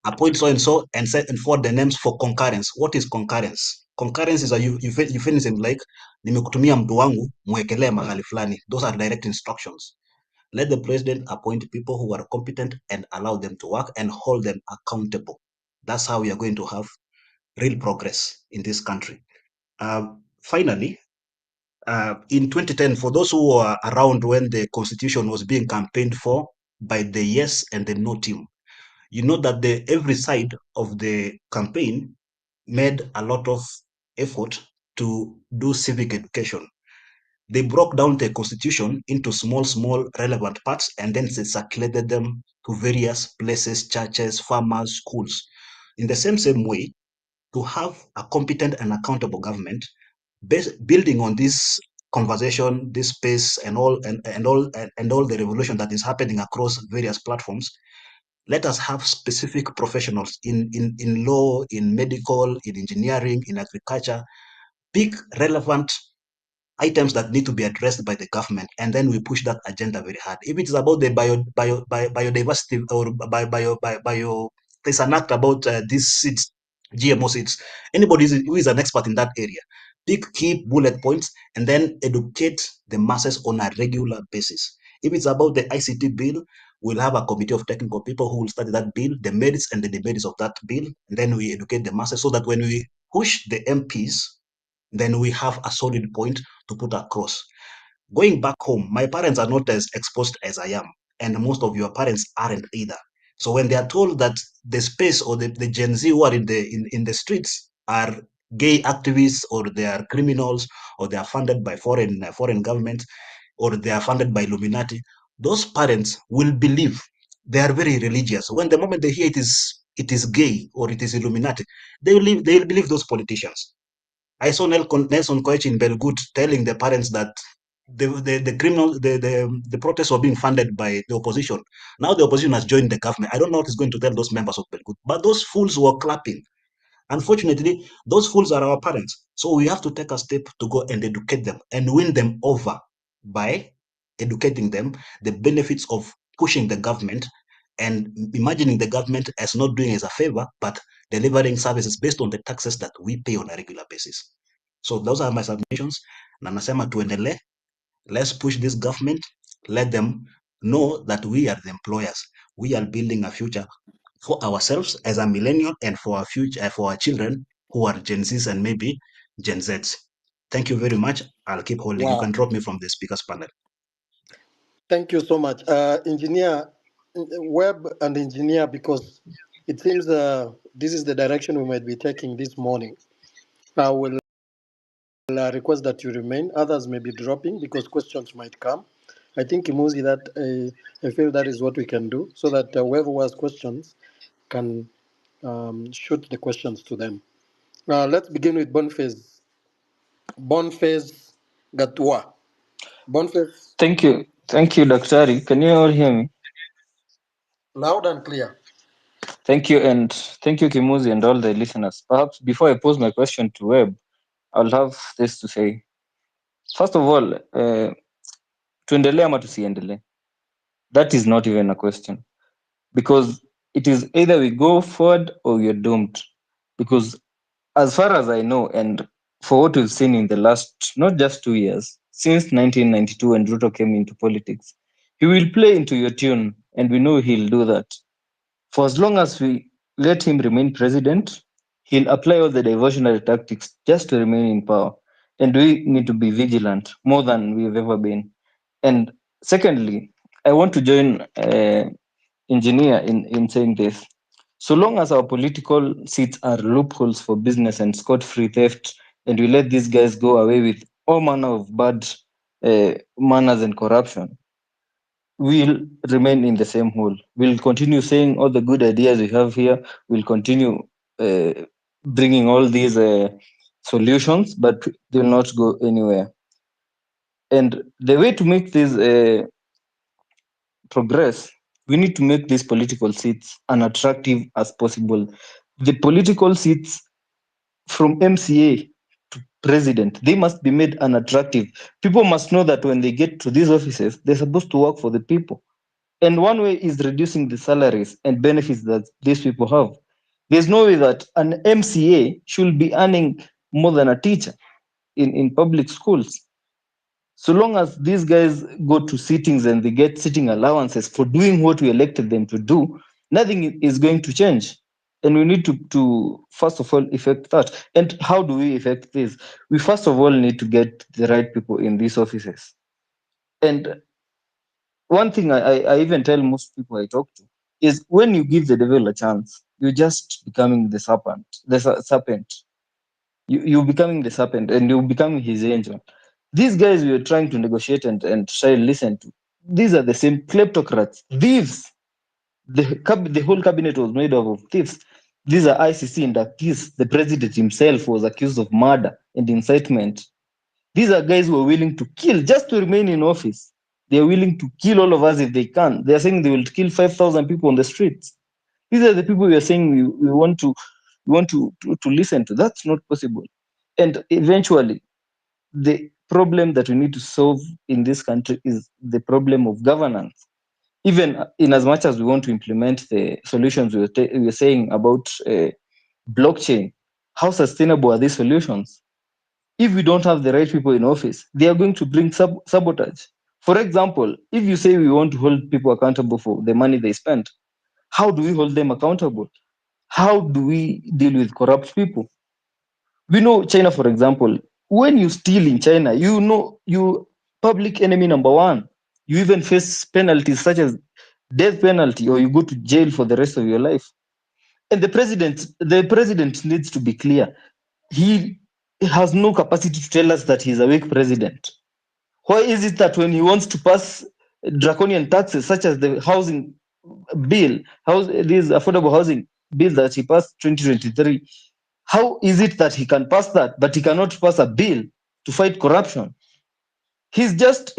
appoint so and so and forward the names for concurrence. What is concurrence? Concurrence is a euphemism like nimekutumia mtu wangu mwekelee mahali fulani. Those are direct instructions. Let the president appoint people who are competent and allow them to work and hold them accountable. That's how we are going to have real progress in this country. Finally, in 2010, for those who were around when the constitution was being campaigned for by the yes and the no team, you know that every side of the campaign made a lot of effort to do civic education. They broke down the constitution into small relevant parts, and then they circulated them to various places, churches, farmers, schools. In the same way, to have a competent and accountable government, building on this conversation, this space, and all the revolution that is happening across various platforms, let us have specific professionals in law, in medical, in engineering, in agriculture, pick relevant items that need to be addressed by the government, and then we push that agenda very hard. If it is about the biodiversity or there's an act about these seeds, GMO seeds. Anybody who is an expert in that area, pick key bullet points and then educate the masses on a regular basis. If it's about the ICT bill, we'll have a committee of technical people who will study that bill, the merits and the demerits of that bill, and then we educate the masses so that when we push the MPs, then we have a solid point to put across. Going back home, my parents are not as exposed as I am, and most of your parents aren't either. So when they are told that the space or the Gen Z who are in the streets are gay activists, or they are criminals, or they are funded by foreign governments, or they are funded by Illuminati, those parents will believe. They are very religious. When the moment they hear it is gay or it is Illuminati, they will believe those politicians. I saw Nelson Koech in Belgut telling the parents that the protests were being funded by the opposition. Now the opposition has joined the government. I don't know what he's going to tell those members of Belgut, but those fools were clapping. Unfortunately, those fools are our parents. So we have to take a step to go and educate them and win them over by educating them the benefits of pushing the government and imagining the government as not doing us a favor, but delivering services based on the taxes that we pay on a regular basis. So those are my submissions. Na nasema tuendelee. Let's push this government. Let them know that we are the employers. We are building a future for ourselves as a millennial and for our future, for our children who are Gen Zs and maybe Gen Zs. Thank you very much. I'll keep holding. You Wow. can drop me from the speakers panel. Thank you so much, engineer, web and engineer, because it seems this is the direction we might be taking this morning. I will request that you remain. Others may be dropping because questions might come. I think, Kimuzi, that I feel that is what we can do so that whoever has questions can shoot the questions to them. Let's begin with Boniface. Boniface Gatua. Boniface, Thank you. Thank you, Daktari. Can you all hear me? loud and clear. Thank you, and thank you, Kimuzi, and all the listeners. Perhaps before I pose my question to Web, I'll have this to say. First of all, tuendelee ama tusiendelee? That is not even a question. Because it is either we go forward or we are doomed. Because as far as I know, and for what we've seen in the last, not just 2 years, since 1992 when Ruto came into politics, he will play into your tune, and we know he'll do that. For as long as we let him remain president, he'll apply all the diversionary tactics just to remain in power. And we need to be vigilant more than we've ever been. And secondly, I want to join engineer in saying this. So long as our political seats are loopholes for business and scot-free theft, and we let these guys go away with all manner of bad manners and corruption, we'll remain in the same hole. We'll continue saying all the good ideas we have here. We'll continue bringing all these solutions, but they'll not go anywhere. And the way to make this progress, we need to make these political seats unattractive as possible. The political seats from MCA to president, they must be made unattractive. People must know that when they get to these offices, they're supposed to work for the people. And one way is reducing the salaries and benefits that these people have. There's no way that an MCA should be earning more than a teacher in public schools. So long as these guys go to sittings and they get sitting allowances for doing what we elected them to do, nothing is going to change. And we need to first of all effect that. And how do we effect this? We first of all need to get the right people in these offices. And one thing I even tell most people I talk to is, when you give the devil a chance, you're just becoming the serpent. You're becoming the serpent, and you're becoming his angel. These guys we are trying to negotiate and try to listen to, these are the same kleptocrats, thieves. The whole cabinet was made up of thieves. These are ICC inductees. The president himself was accused of murder and incitement. These are guys who are willing to kill just to remain in office. They are willing to kill all of us if they can. They are saying they will kill 5,000 people on the streets. These are the people we are saying we want to listen to. That's not possible. And eventually, the problem that we need to solve in this country is the problem of governance. Even in as much as we want to implement the solutions we were saying about blockchain, how sustainable are these solutions? If we don't have the right people in office, they are going to bring sabotage. For example, if you say we want to hold people accountable for the money they spend, how do we hold them accountable? How do we deal with corrupt people? We know China, for example, when you steal in China, you know you public enemy number one. You even face penalties such as death penalty, or you go to jail for the rest of your life. And the president needs to be clear. He has no capacity to tell us that he's a weak president. Why is it that when he wants to pass draconian taxes such as the housing bill, this affordable housing bill that he passed 2023, how is it that he can pass that, but he cannot pass a bill to fight corruption? He just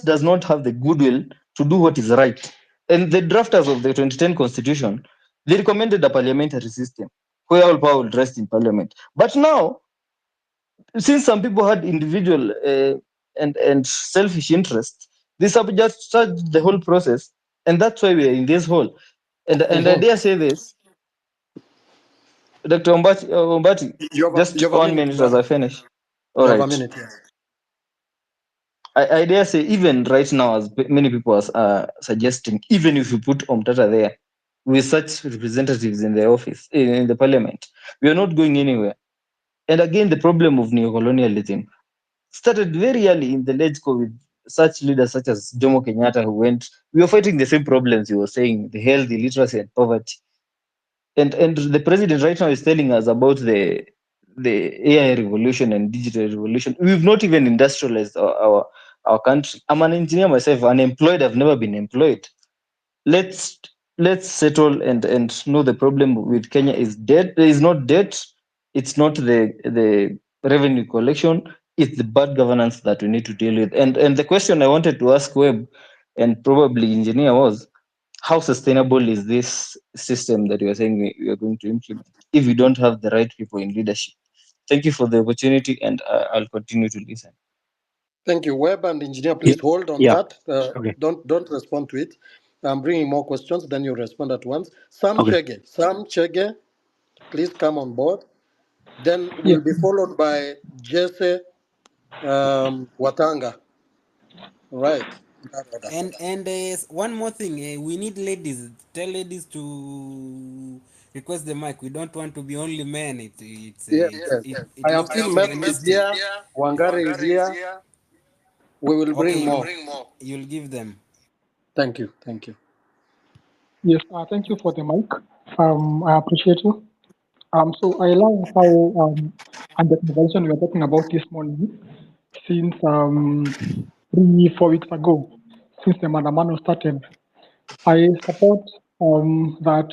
does not have the goodwill to do what is right. And the drafters of the 2010 constitution, they recommended a parliamentary system where all power will rest in parliament. But now, since some people had individual and selfish interests, they sabotaged the whole process, and that's why we are in this hole. And I dare say this, Dr. Ombati, You just have a 1 minute. minute Go as I ahead. finish. All You have a right. minute. Yes. I dare say, even right now, as many people are suggesting, even if you put Omtata there with such representatives in the office, in the parliament, we are not going anywhere. And again, the problem of neocolonialism started very early in the late COVID. Such leaders such as Jomo Kenyatta, who went, we were fighting the same problems you were saying, the health, illiteracy, and poverty. And the president right now is telling us about the AI revolution and digital revolution. We've not even industrialized our country. I'm an engineer myself, unemployed. I've never been employed. Let's settle and know the problem with Kenya is debt. Is not debt. It's not the revenue collection. It's the bad governance that we need to deal with. And the question I wanted to ask Webb and probably engineer was, how sustainable is this system that you are saying we are going to implement if we don't have the right people in leadership? Thank you for the opportunity, and I'll continue to listen. Thank you. Web and engineer, please hold on Yeah. that. Okay. Don't respond to it. I'm bringing more questions, then you respond at once. Sam Okay. Chege, please come on board. Then Yes. we'll be followed by Jesse Watanga. Right. In that order. And one more thing, we need ladies. Tell ladies to request the mic. We don't want to be only men. Yes, yes. It I have looks seen Mel is chauvinistic. here, Wangari is here. We will bring Okay, more. you'll give them. Thank you. Thank you. Yes. Thank you for the mic. I appreciate you. So I love how and the conversation we were talking about this morning, since 3-4 weeks ago, since the Mandamano started. I support that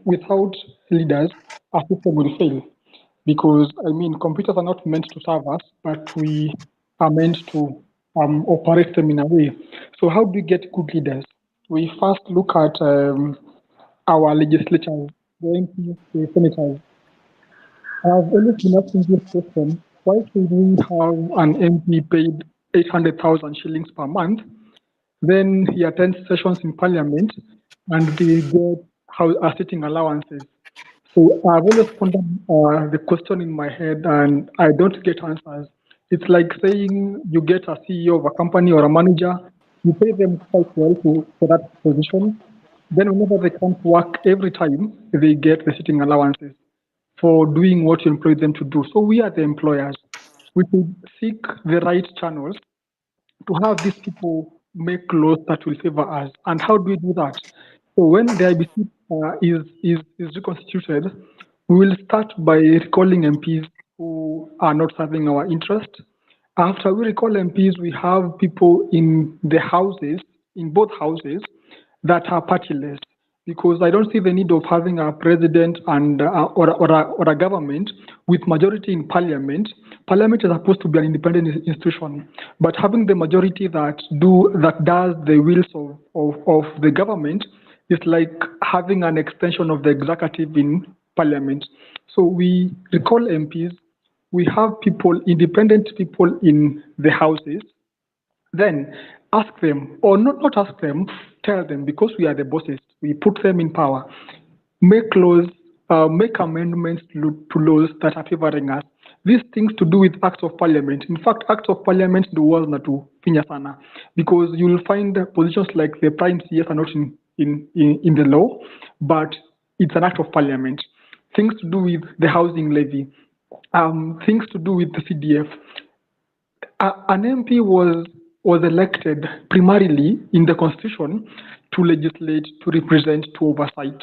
without leaders, our system will fail. Because I mean, computers are not meant to serve us, but we are meant to operate them in a way. So how do we get good leaders? We first look at our legislatures, the MPs, the senators. I've always been asking this question: why should we have an MP paid 800,000 shillings per month? Then he attends sessions in Parliament, and they get sitting allowances. So I've always pondered the question in my head, and I don't get answers. It's like saying you get a CEO of a company or a manager, you pay them quite well for that position, Then whenever they come to work, every time they get the sitting allowances for doing what you employ them to do. So we are the employers. We should seek the right channels to have these people make laws that will favor us. And how do we do that? So when the IBC is reconstituted, we will start by recalling MPs who are not serving our interest. After we recall MPs, we have people in the houses, in both houses, that are partyless. Because I don't see the need of having a president and or a government with majority in parliament. Parliament is supposed to be an independent institution, but having the majority that does the wills of the government is like having an extension of the executive in parliament. So we recall MPs, we have people, independent people in the houses, then ask them, or not ask them, tell them, because we are the bosses, we put them in power, make laws, make amendments to laws that are favoring us. These things to do with acts of parliament. In fact, acts of parliament do was na to finya sana, because you will find positions like the prime CS are not in the law, but it's an act of parliament. Things to do with the housing levy, things to do with the CDF. An MP was elected primarily in the constitution to legislate, to represent, to oversight.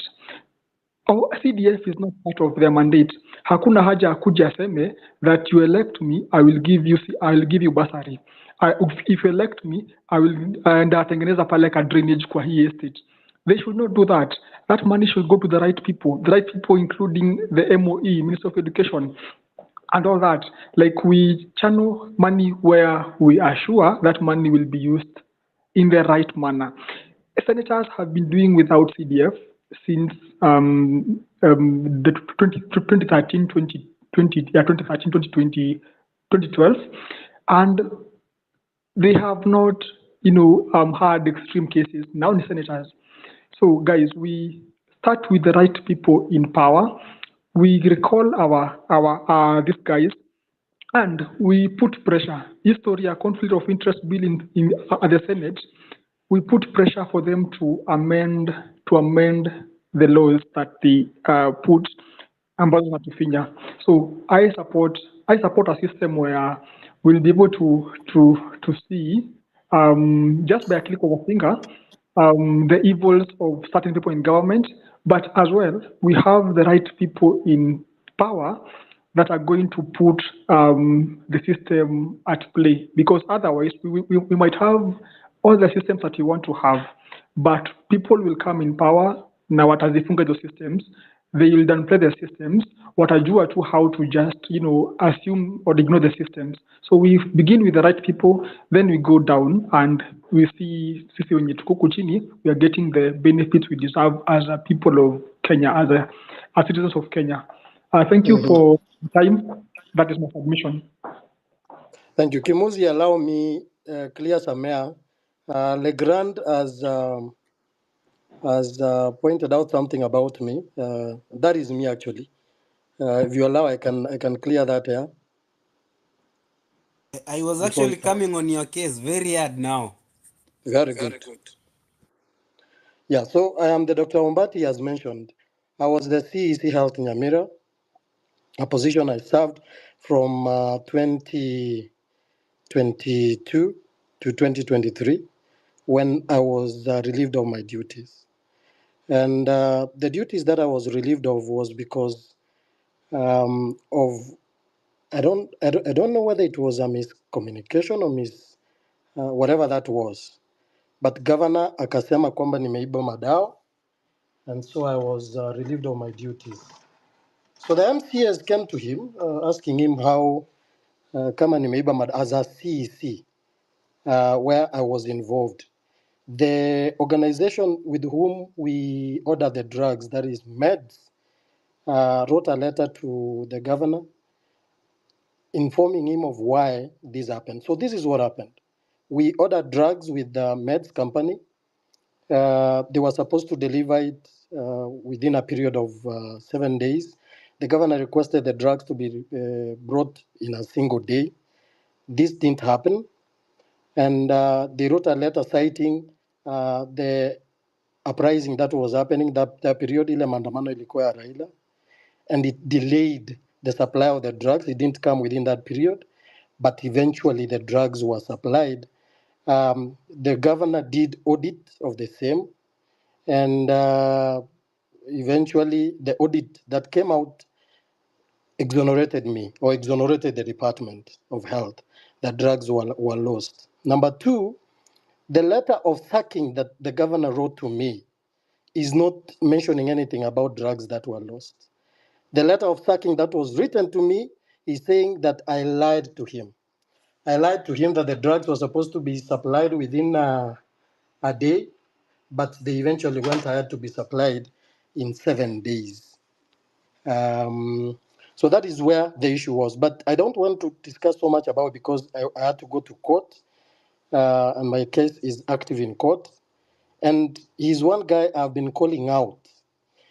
Our CDF is not part of their mandate. Hakuna haja akuja aseme that you elect me, I will give you bursary. If you elect me, I will ndatengeneza pale ka drainage kwa hii estate. They should not do that. That money should go to the right people including the MOE, Minister of Education, and all that. Like, we channel money where we are sure that money will be used in the right manner. Senators have been doing without CDF since the 2013, 2020, 2012, and they have not, had extreme cases. Now the senators. So, guys, we start with the right people in power. We recall our these guys, and we put pressure. History, a conflict of interest bill in at the Senate. We put pressure for them to amend the laws that they put ambazo natufinya. So I support a system where we'll be able to see just by a click of a finger the evils of certain people in government, but as well we have the right people in power that are going to put the system at play, because otherwise we might have all the systems that we want to have, but people will come in power na watazifunga those systems, they will then play the systems, watajua tu how to just assume or ignore the systems. So we begin with the right people, then we go down and we see sisi wenye tuko huku chini, we are getting the benefits we deserve as a people of Kenya, as citizens of Kenya. Thank you for the time. That is my submission. Thank you. Kimuzi, allow me clear some air. Legrand has pointed out something about me. That is me, actually. If you allow, I can clear that air. I was actually coming on your case very hard now. Very good. Yeah, so I am the Dr. Ombati has mentioned. I was the CEC Health in Nyamira, a position I served from 2022 to 2023 when I was relieved of my duties. And the duties that I was relieved of was because of I don't know whether it was a miscommunication or whatever that was, but governor akasema kwamba nimeiba madawa, and so I was relieved of my duties. So the MCS came to him asking him how kama nimeiba madawa as a CEC where I was involved. The organization with whom we ordered the drugs, that is Meds, wrote a letter to the governor informing him of why this happened. So this is what happened. We ordered drugs with the Meds company. They were supposed to deliver it within a period of 7 days. The governor requested the drugs to be brought in a single day. This didn't happen. And they wrote a letter citing the uprising that was happening, that period ile maandamano ilikuwa ya Raila, and it delayed the supply of the drugs. It didn't come within that period, but eventually the drugs were supplied. The governor did audit of the same, and eventually the audit that came out exonerated me or exonerated the Department of Health that drugs were lost. Number two, the letter of sacking that the governor wrote to me is not mentioning anything about drugs that were lost. The letter of sacking that was written to me is saying that I lied to him. I lied to him that the drugs were supposed to be supplied within a day, but they eventually went ahead to be supplied in 7 days. So that is where the issue was. But I don't want to discuss so much about it because I had to go to court, and my case is active in court. And he's one guy I've been calling out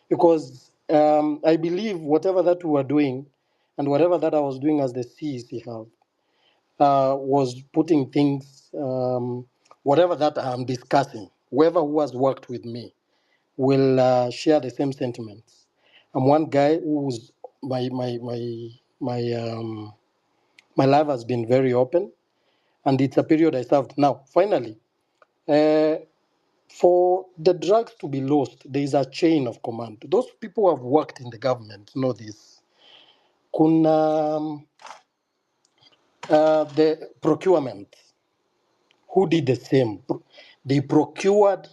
because I believe whatever that we were doing and whatever that I was doing as the CEC Health was putting things, whatever that I'm discussing, whoever who has worked with me will share the same sentiments. I'm one guy who's my my life has been very open, and it's a period I served. Now, finally, uh, for the drugs to be lost, there is a chain of command. Those people who have worked in the government know this. Kuna the procurement, who did the same. They procured,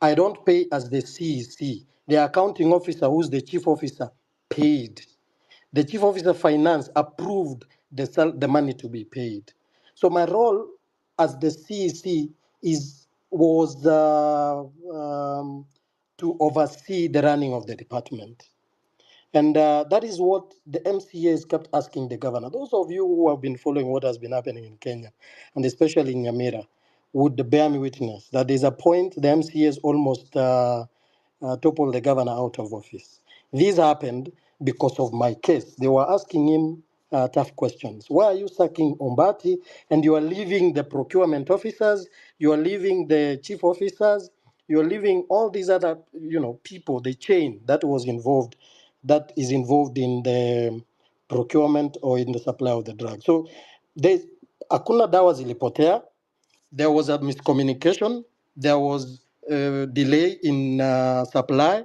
I don't pay as the CEC. The accounting officer, who's the chief officer, paid. The chief officer finance approved the money to be paid. So my role as the CEC was to oversee the running of the department. And that is what the MCAs kept asking the governor. Those of you who have been following what has been happening in Kenya, and especially in Nyamira, would bear me witness that there's a point the MCAs almost toppled the governor out of office. This happened because of my case. They were asking him tough questions. Why are you sacking Ombati and you are leaving the procurement officers, you are leaving the chief officers, you are leaving all these other people, the chain that was involved, that is involved in the procurement or in the supply of the drug. So there's hakuna dawa zilipotea, there was a miscommunication, there was a delay in supply,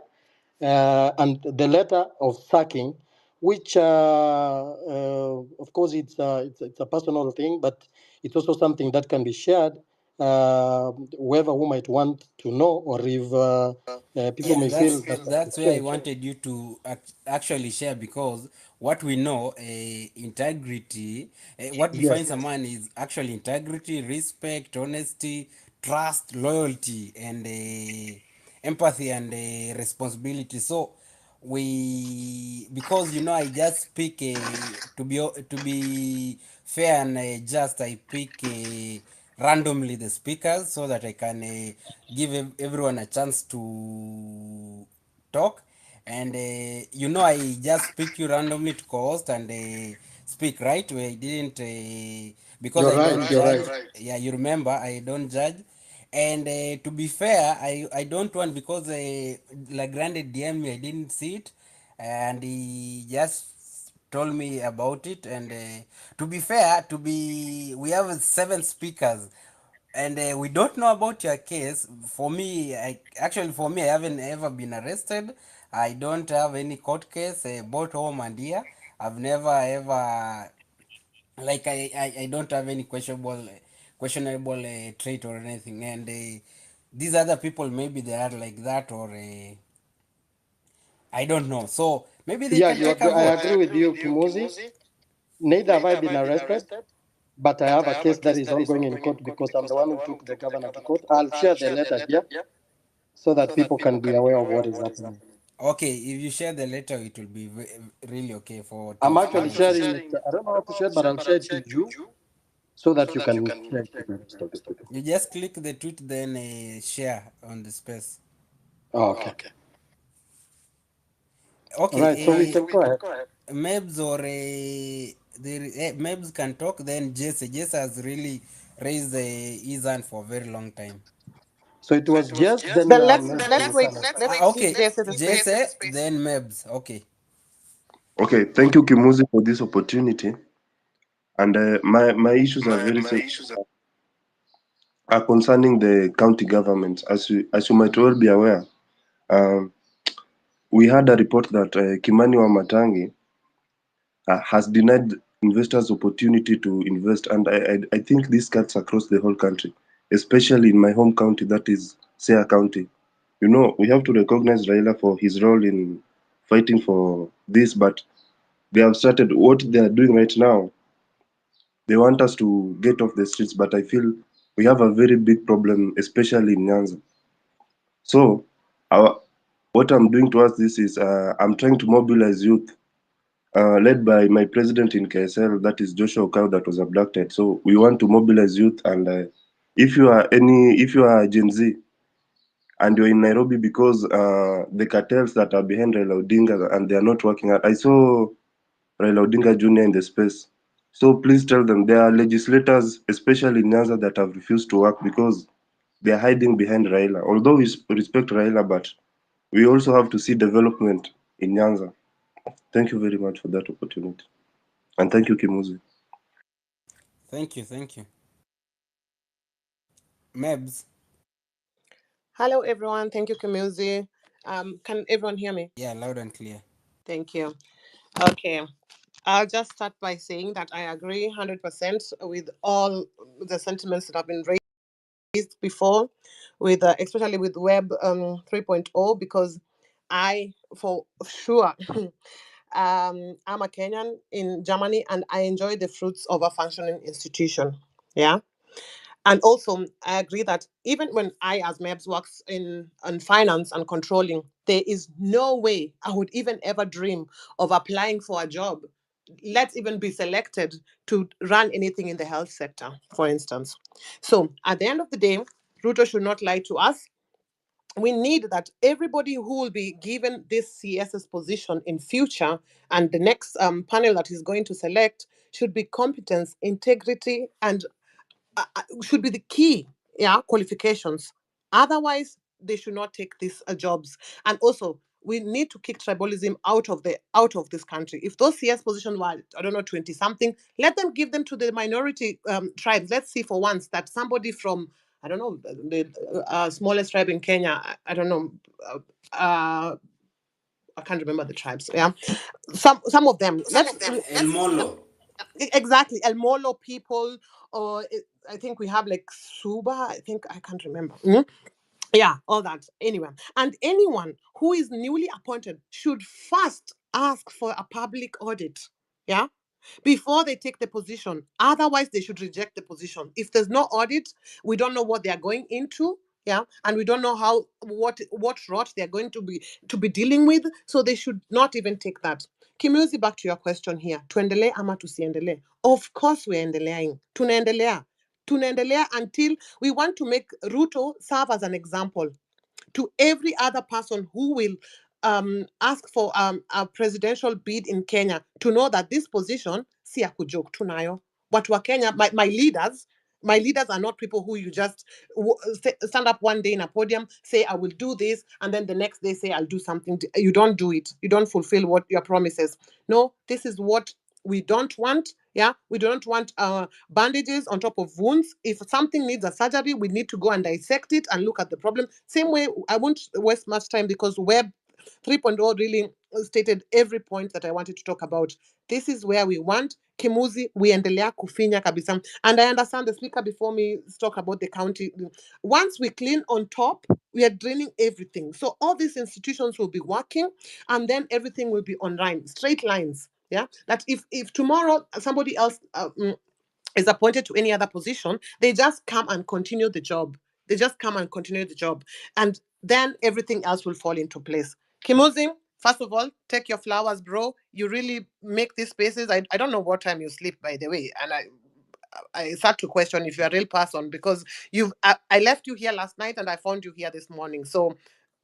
and the letter of sacking, which, of course, it's a personal thing, but it's also something that can be shared. Whoever who might want to know, or if people Yeah, may feel that that's where I wanted you to actually share, because what we know, integrity, what yes, defines a man is actually integrity, respect, honesty, trust, loyalty, and empathy and responsibility. So we, because I just pick to be fair and just, I pick randomly the speakers so that I can give everyone a chance to talk. And I just pick you randomly to co-host and speak, right? Where I didn't because you're I right, don't you're judge. right. Yeah, you remember, I don't judge. And to be fair, I don't want, because like granted DM me, I didn't see it, and he just told me about it. And to be fair, we have 7 speakers, and we don't know about your case. For me, I haven't ever been arrested. I don't have any court case, both home and here. I've never ever, like, I don't have any questionable trait or anything. And these other people, maybe they are like that, or I don't know. So maybe they Yeah, can take a I vote. agree with you, Kimuzi. Neither have I been arrested, but I have a case that is ongoing in court because I'm the one who took the governor to court. I'll share the letter here so that people can be aware of what is happening. Okay, if you share the letter, it will be really okay for I'm actually transparency. sharing it. I don't know how to share it, but I'll share it to you so that you can share it to the rest of the people. You just click the tweet, then share on the space. Oh, okay. All Okay, right, so we can go ahead. Mebs or Mebs can talk. Then Jesse has really raised his hand for a very long time. So it was just then Then let's Mebs wait. will come. Let's Okay, give Jesse the space. Jesse, then Mebs. Okay. Okay, thank you, Kimuzi, for this opportunity. And my issues are very simple, are concerning the county government. As you might well be aware, um, we had a report that Kimani Wamatangi has denied investors opportunity to invest, and I think this cuts across the whole country, especially in my home county, that is Siaya County. You know, we have to recognize Raila for his role in fighting for this, but they have started what they are doing right now. They want us to get off the streets, but I feel we have a very big problem, especially in Nyanza. So, our, what I'm doing towards this is I'm trying to mobilize youth, led by my president in KSL, that is Joshua Okau, that was abducted. So we want to mobilize youth, and if you are Gen Z and you're in Nairobi, because the cartels that are behind Raila Odinga and they are not working out. I saw Raila Odinga Jr. in the space. So please tell them there are legislators, especially in Nyanza, that have refused to work because they are hiding behind Raila. Although we respect Raila, but we also have to see development in Nyanza. Thank you very much for that opportunity. And thank you, Kimuzi. Thank you, thank you. Mebs. Hello, everyone. Thank you, Kimuzi. Can everyone hear me? Yeah, loud and clear. Thank you. Okay. I'll just start by saying that I agree 100% with all the sentiments that have been raised before, with especially with Web 3.0, because I, for sure, I'm a Kenyan in Germany, and I enjoy the fruits of a functioning institution. Yeah. And also, I agree that even when I, as MEBS, works in finance and controlling, there is no way I would even ever dream of applying for a job. Let's even be selected to run anything in the health sector, for instance. So at the end of the day, Ruto should not lie to us. We need that everybody who will be given this CS's position in future, and the next panel that he's going to select, should be competence, integrity, and should be the key, yeah, qualifications. Otherwise, they should not take these jobs. And also, we need to kick tribalism out of this country. If those CS positions were, I don't know, 20 something, let them give them to the minority tribes. Let's see for once that somebody from, I don't know, the smallest tribe in Kenya, I don't know, I can't remember the tribes. Yeah, some of them. El Molo. Exactly, El Molo people, or I think we have like Suba. I think I can't remember. Yeah, all that. Anyway, and anyone who is newly appointed should first ask for a public audit. Yeah, before they take the position. Otherwise, they should reject the position. If there's no audit, we don't know what they are going into. Yeah, and we don't know how what rot they are going to be dealing with. So they should not even take that. Kimuzi, back to your question here. Tuendelee ama tusiendelee? Of course we're endeleaing. Tunaendelea until we want to make Ruto serve as an example to every other person who will ask for a presidential bid in Kenya, to know that this position, si ya kujoke tunayo. Watu wa Kenya, my leaders are not people who you just stand up one day in a podium, say, I will do this, and then the next day say, I'll do something. You don't do it. You don't fulfill what your promises. No, this is what we don't want. Yeah, we don't want bandages on top of wounds. If something needs a surgery, we need to go and dissect it and look at the problem. Same way, I won't waste much time because Web 3.0 really stated every point that I wanted to talk about. This is where we want Kimuzi, we endelea kufinya kabisa. And I understand the speaker before me talk about the county. Once we clean on top, we are draining everything. So all these institutions will be working, and then everything will be on line, straight lines. Yeah, that if tomorrow somebody else is appointed to any other position, they just come and continue the job. They just come and continue the job. And then everything else will fall into place. Kimuzi, first of all, take your flowers, bro. You really make these spaces. I don't know what time you sleep, by the way. And I start to question if you're a real person, because I left you here last night and I found you here this morning. So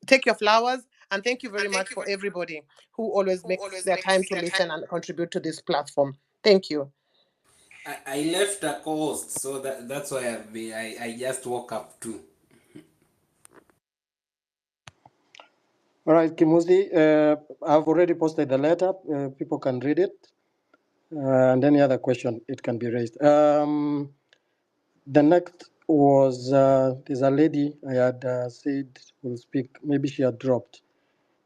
take your flowers, and thank you very much for everybody who always makes their time to listen and contribute to this platform. Thank you. I left a co-host, so that's why I just woke up too. All right, Kimuzi, I've already posted the letter. People can read it. And any other question, it can be raised. The next was there's a lady I had said will speak. Maybe she had dropped.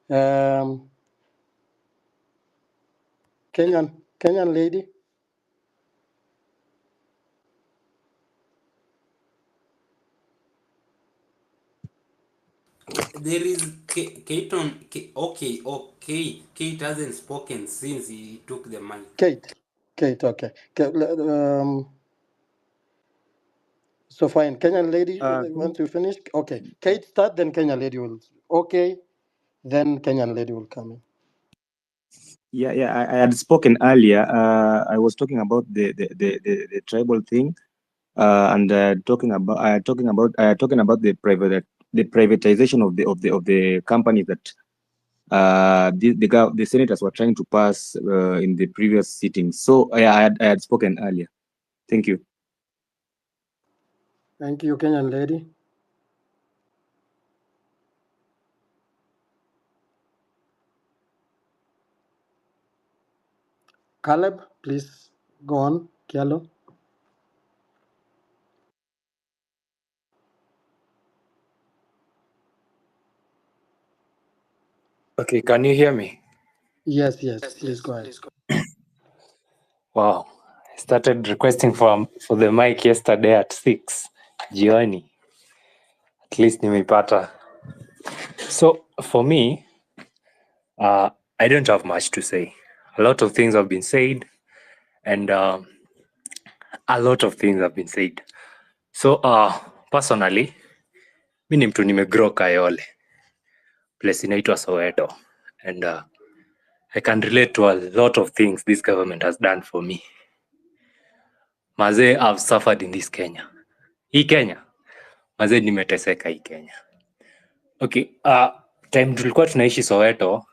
Kenyan lady. There is Kate. Okay. Kate hasn't spoken since he took the mic. Kate, okay. So fine. Kenyan lady, once you finish. Okay. Kate, start, then Kenyan lady will. Okay. Then Kenyan lady will come in. Yeah, I had spoken earlier. I was talking about the tribal thing, and talking about the privatization of the companies that the senators were trying to pass in the previous sitting. So I had spoken earlier. Thank you. Thank you, Kenyan lady. Caleb, please go on. Kialo. Okay, can you hear me? Yes, please go ahead. Wow, I started requesting for the mic yesterday at 6 jioni. At least nimeipata. So for me, I don't have much to say. A lot of things have been said, and a lot of things have been said. So personally, mi ni mtu nimegrow Kayole, place inaitwa Soweto, and I can relate to a lot of things this government has done for me. Mazee, I've suffered in this Kenya. Hii Kenya, mazee nimeteseka hii Kenya. Okay, time tulikuwa tunaishi Soweto,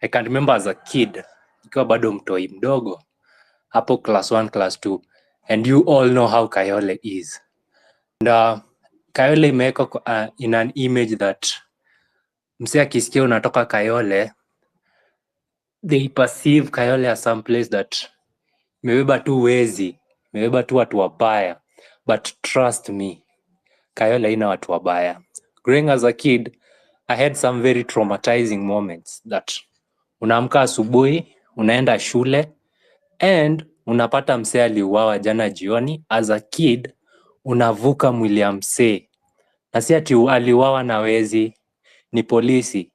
I can remember as a kid, nikiwa bado mtoi mdogo, hapo class 1, class 2, and you all know how Kayole is. And Kayole imewekwa in an image that msee akisikia unatoka Kayole, they perceive Kayole as some place that imebeba tu wezi, imebeba tu watu wabaya. But trust me, Kayole haina watu wabaya. Growing as a kid, I had some very traumatizing moments that unaamka asubuhi, unaenda shule, and unapata msee aliuawa jana jioni. As a kid, unavuka mwili ya msee. Na si ati aliuawa na wezi, ni polisi.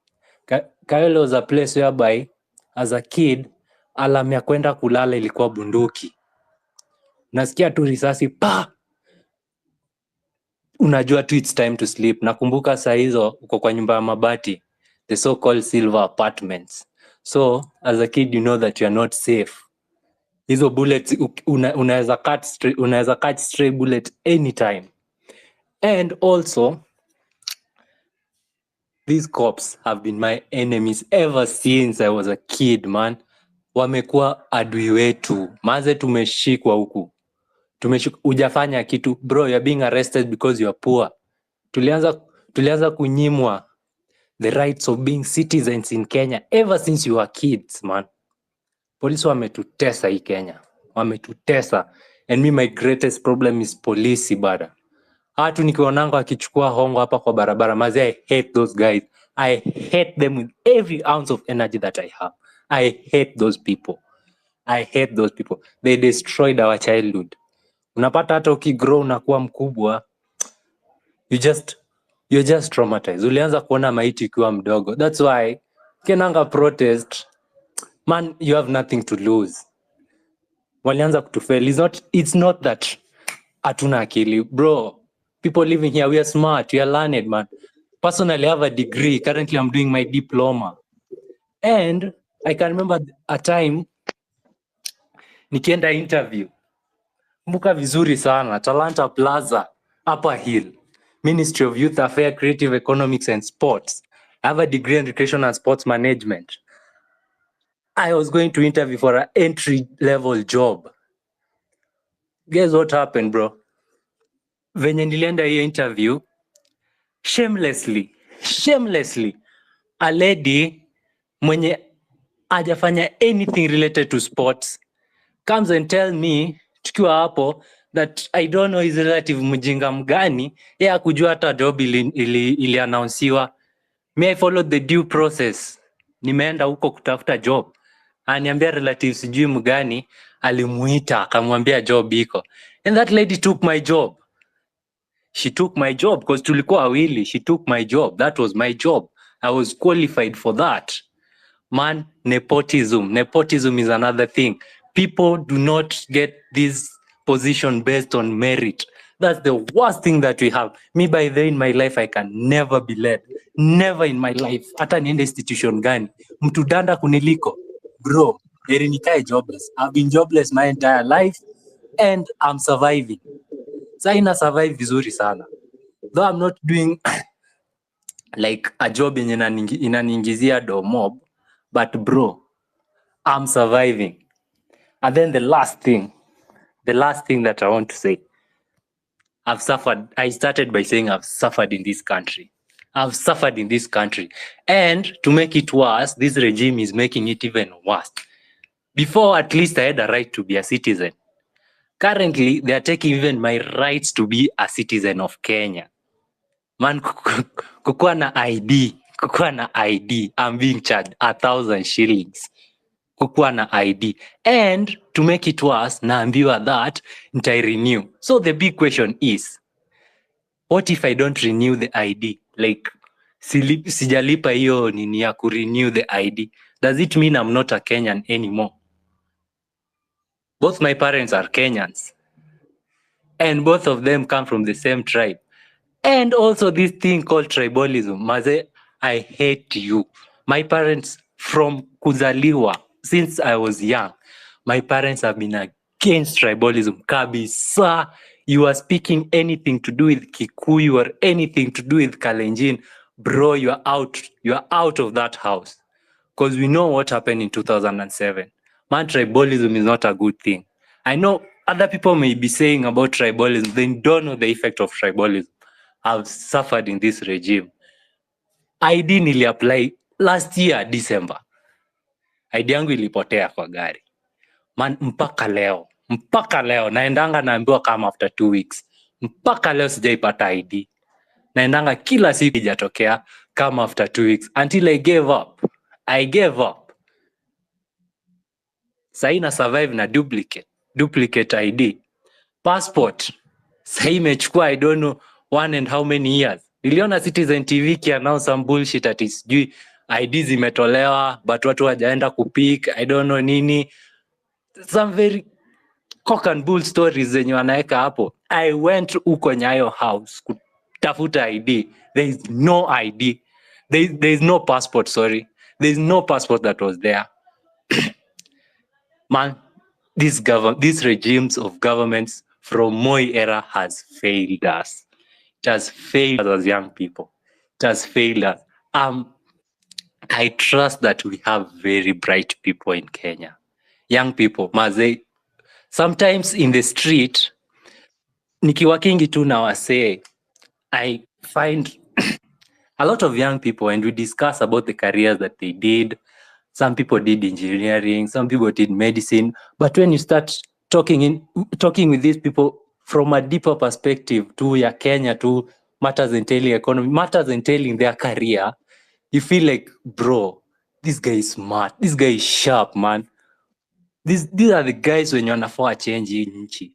Kayole was a place whereby, as a kid, alarm ya kwenda kulala ilikuwa bunduki. Unasikia tu risasi, pa! Unajua tu it's time to sleep. Nakumbuka saa hizo uko kwa nyumba ya mabati, the so-called silver apartments. So as a kid you know that you are not safe. Hizo bullets unaweza catch stray bullet anytime. And also these cops have been my enemies ever since I was a kid, man. Wamekuwa adui wetu. Maze tumeshikwa huku. Hujafanya kitu. Bro, you're being arrested because you are poor. Tulianza kunyimwa the rights of being citizens in Kenya ever since you were kids, man. Polisi wametutesa hii Kenya. Wametutesa. And me, my greatest problem is polisi, bada. Hatu nikionanga wakichukua hongo hapa kwa barabara. Mazi, I hate those guys. I hate them with every ounce of energy that I have. I hate those people. I hate those people. They destroyed our childhood. Unapata hata ukigrow unakuwa mkubwa, you're just traumatized. Ulianza kuona maiti ukiwa mdogo. That's why kenanga protest, man, you have nothing to lose. Walianza kutufeli. It's not that hatuna akili, bro. People living here, we are smart, we are learned, man. Personally, I have a degree. Currently, I'm doing my diploma. And I can remember a time nikienda interview. Kumbuka vizuri sana, Talanta Plaza, Upper Hill, Ministry of Youth Affairs, Creative Economics and Sports. I have a degree in Recreation and Sports Management. I was going to interview for an entry-level job. Guess what happened, bro? Venye nilienda hiyo interview, shamelessly, a lady mwenye hajafanya anything related to sports comes and tell me tukiwa hapo that I don't know his relative mjinga mgani yeye akujua hata job ili announcewa. Me, I followed the due process. Nimeenda huko kutafuta job. Aniambia relative sijui mgani alimuita akamwambia job iko. And that lady took my job. She took my job because tulikuwa wawili. She took my job. That was my job. I was qualified for that. Man, nepotism. Nepotism is another thing. People do not get this position based on merit. That's the worst thing that we have. Me, by then in my life, I can never be led. Never in my life. Hata niende institution gani. Mtu danda kuniliko. Bro, heri nikae jobless. I've been jobless my entire life and I'm surviving. Sa ina survive vizuri sana. Though I'm not doing like a job yenye inaniingizia do mob, but bro, I'm surviving. And then the last thing that I want to say, I've suffered. I started by saying I've suffered in this country. I've suffered in this country. And to make it worse, this regime is making it even worse. Before, at least I had a right to be a citizen. Currently, they are taking even my rights to be a citizen of Kenya. Man, kukuwa na ID, I'm being charged 1,000 shillings. Kukuwa na ID. And to make it worse, naambiwa that nita renew. So the big question is, what if I don't renew the ID? Like, sijalipa hiyo nini ya kurenew the ID. Does it mean I'm not a Kenyan anymore? Both my parents are Kenyans. And both of them come from the same tribe. And also this thing called tribalism. Maze, I hate you. My parents from kuzaliwa, since I was young, my parents have been against tribalism. Kabisa, you are speaking anything to do with Kikuyu or anything to do with Kalenjin, bro, you are out of that house. Because we know what happened in 2007. Man, tribalism is not a good thing. I know other people may be saying about tribalism, they don't know the effect of tribalism. I've suffered in this regime. ID niliapply last year December. ID yangu ilipotea kwa gari. Man, mpaka leo naendanga naambiwa kama after 2 weeks. Mpaka leo sijaipata ID. Naendanga kila siku ijatokea kama after 2 weeks until I gave up. Sahi na survive na duplicate ID. Passport sahi imechukua I don't know 1 and how many years. Niliona Citizen TV kiannounce some bullshit ati sijui ID zimetolewa but watu wajaenda kupick I don't know nini, some very cock and bull stories zenye wanaeka hapo. I went uko Nyayo house kutafuta ID. There is no ID. There is no passport, sorry. There is no passport that was there. Man, these regimes of governments from Moi era has failed us. It has failed us as young people. It has failed us. I trust that we have very bright people in Kenya. Young people, maze, sometimes in the street, nikiwakingi tu na wasee, I find a lot of young people and we discuss about the careers that they did. Some people did engineering, some people did medicine. But when you start talking with these people from a deeper perspective to ya Kenya, to matters entailing economy, matters entailing their career, you feel like, bro, this guy is smart, this guy is sharp, man. These are the guys when wanafaa change hii nchi.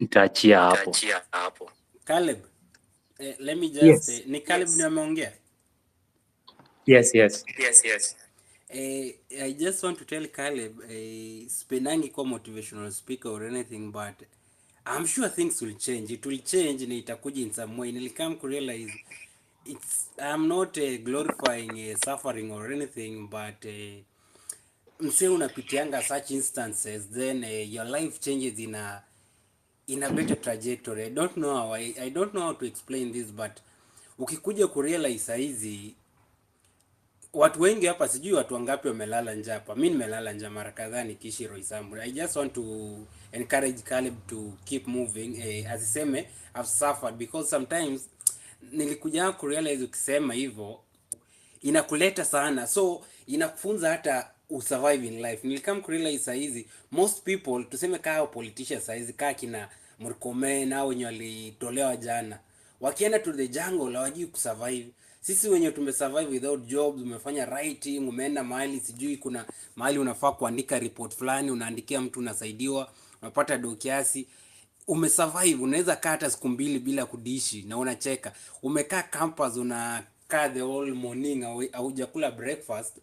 Nitaachia hapo. Caleb, let me just Yes. ni Caleb ndio ameongea. Yes. I just want to tell Caleb, sipendangi kwa motivational speaker or anything, but I'm sure things will change. It will change na itakuja in some way. Nilikam to realize I'm not glorifying suffering or anything, but mse unapitianga such instances, then your life changes in a better trajectory. I don't know how to explain this, but ukikuja kurealize saizi watu wengi hapa, sijui watu wangapi wamelala njaa hapa. Mimi nimelala njaa mara kadhaa nikiishi Roysambu. I just want to encourage Caleb to keep moving. Asiseme I've suffered, because sometimes nilikuja kurealize ukisema hivyo inakuleta sana, so inakufunza hata usurvive in life. Nilikam kurealize saizi most people, tuseme kaa politicians saizi, kaa kina Murkomen au wenye walitolewa jana, wakienda to the jungle hawajui kusurvive. Sisi wenye tumesurvive without jobs, umefanya writing, umeenda mahali sijui kuna mahali unafaa kuandika report fulani, unaandikia mtu, unasaidiwa, unapata do kiasi, umesurvive. Unaweza kaa hata siku mbili bila kudishi na unacheka. Umekaa campus, unakaa the whole morning haujakula breakfast,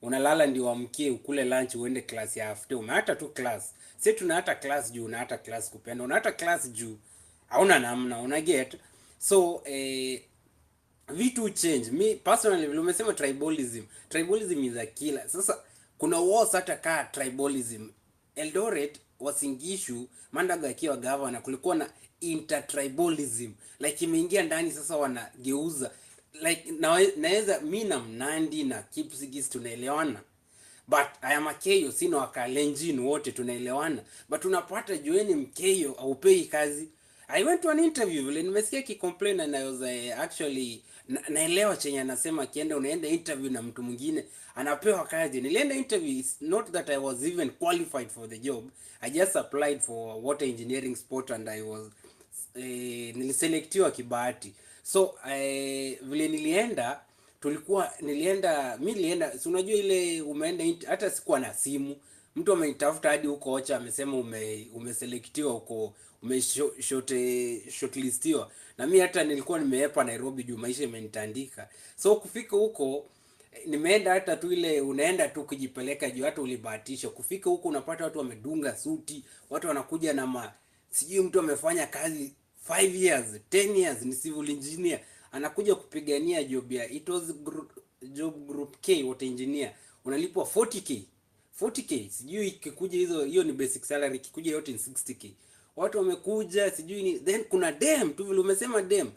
unalala ndio uamkie ukule lunch uende class ya after. Umeata tu class. Sisi tuna hata class juu, una hata class kupenda, una hata class juu hauna namna, una get. So vitu change. Me personally, vile umesema tribalism is a killer. Sasa kuna wars hata kaa tribalism. Eldoret, Uasin Gishu, Mandago akiwa governor, kulikuwa na intertribalism, like imeingia ndani. Sasa wanageuza like naweza mimi na Mnandi na Kipsigis tunaelewana, but I am a Keyo, sino Wakalenjin wote tunaelewana, but unapata jueni Mkeyo haupei kazi. I went to an interview, vile nimesikia ki-complain, and I was actually naelewa chenye anasema. Kienda unaenda interview na mtu mwingine anapewa kazi. Nilienda interview, it's not that I was even qualified for the job, I just applied for water engineering sport and I was niliselectiwa kibahati. So vile nilienda si unajua ile umeenda hata sikuwa na simu, mtu amenitafuta hadi huko Ocha, amesema umeselectiwa huko, shortlistiwa, na mimi hata nilikuwa nimeepa Nairobi juu maisha imenitandika. So kufika huko nimeenda hata tu ile unaenda tu kujipeleka juu hata ulibahatisha. Kufika huko unapata watu wamedunga suti, watu wanakuja na sijui mtu amefanya kazi 5 years 10 years, ni civil engineer, anakuja kupigania job ya job group K water engineer, unalipwa 40k sijui ikikuja hiyo ni basic salary, ikikuja yote ni 60k. Watu wamekuja sijui ni, then kuna dem tu vile umesema dem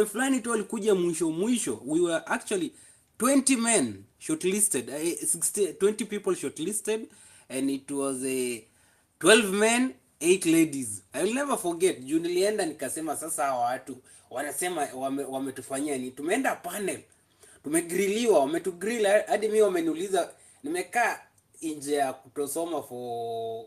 fulani tu alikuja mwisho. We were actually 20 men shortlisted, 20 people shortlisted, and it was 12 men 8 ladies. I will never forget. Juu nilienda nikasema sasa hawa watu wanasema wametufanyia ni, tumeenda panel, tumegriliwa, wametugrill hadi mimi wameniuliza, nimekaa nje ya kutosoma for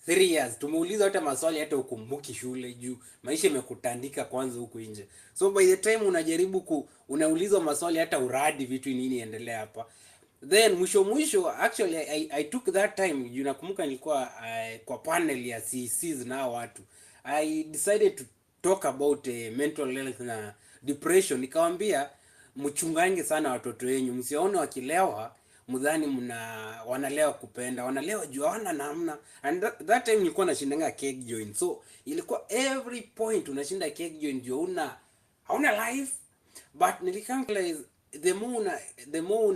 3 years, tumeuliza hata maswali hata ukumbuki shule juu maisha imekutandika kwanza huku nje. So by the time unajaribu unaulizwa maswali hata uradi vitu nini endelea hapa. Then mwisho actually I took that time, juu nakumbuka nilikuwa kwa panel ya CCs na watu. I decided to talk about mental health na depression. Nikamwambia mchungange sana watoto wenyu, msione wakilewa mudhani wanalewa kupenda, wanalewa juu hawana namna. And that time nilikuwa nashindanga cake joint, so ilikuwa every point unashinda cake joint juu hauna life. But nilikanalize the more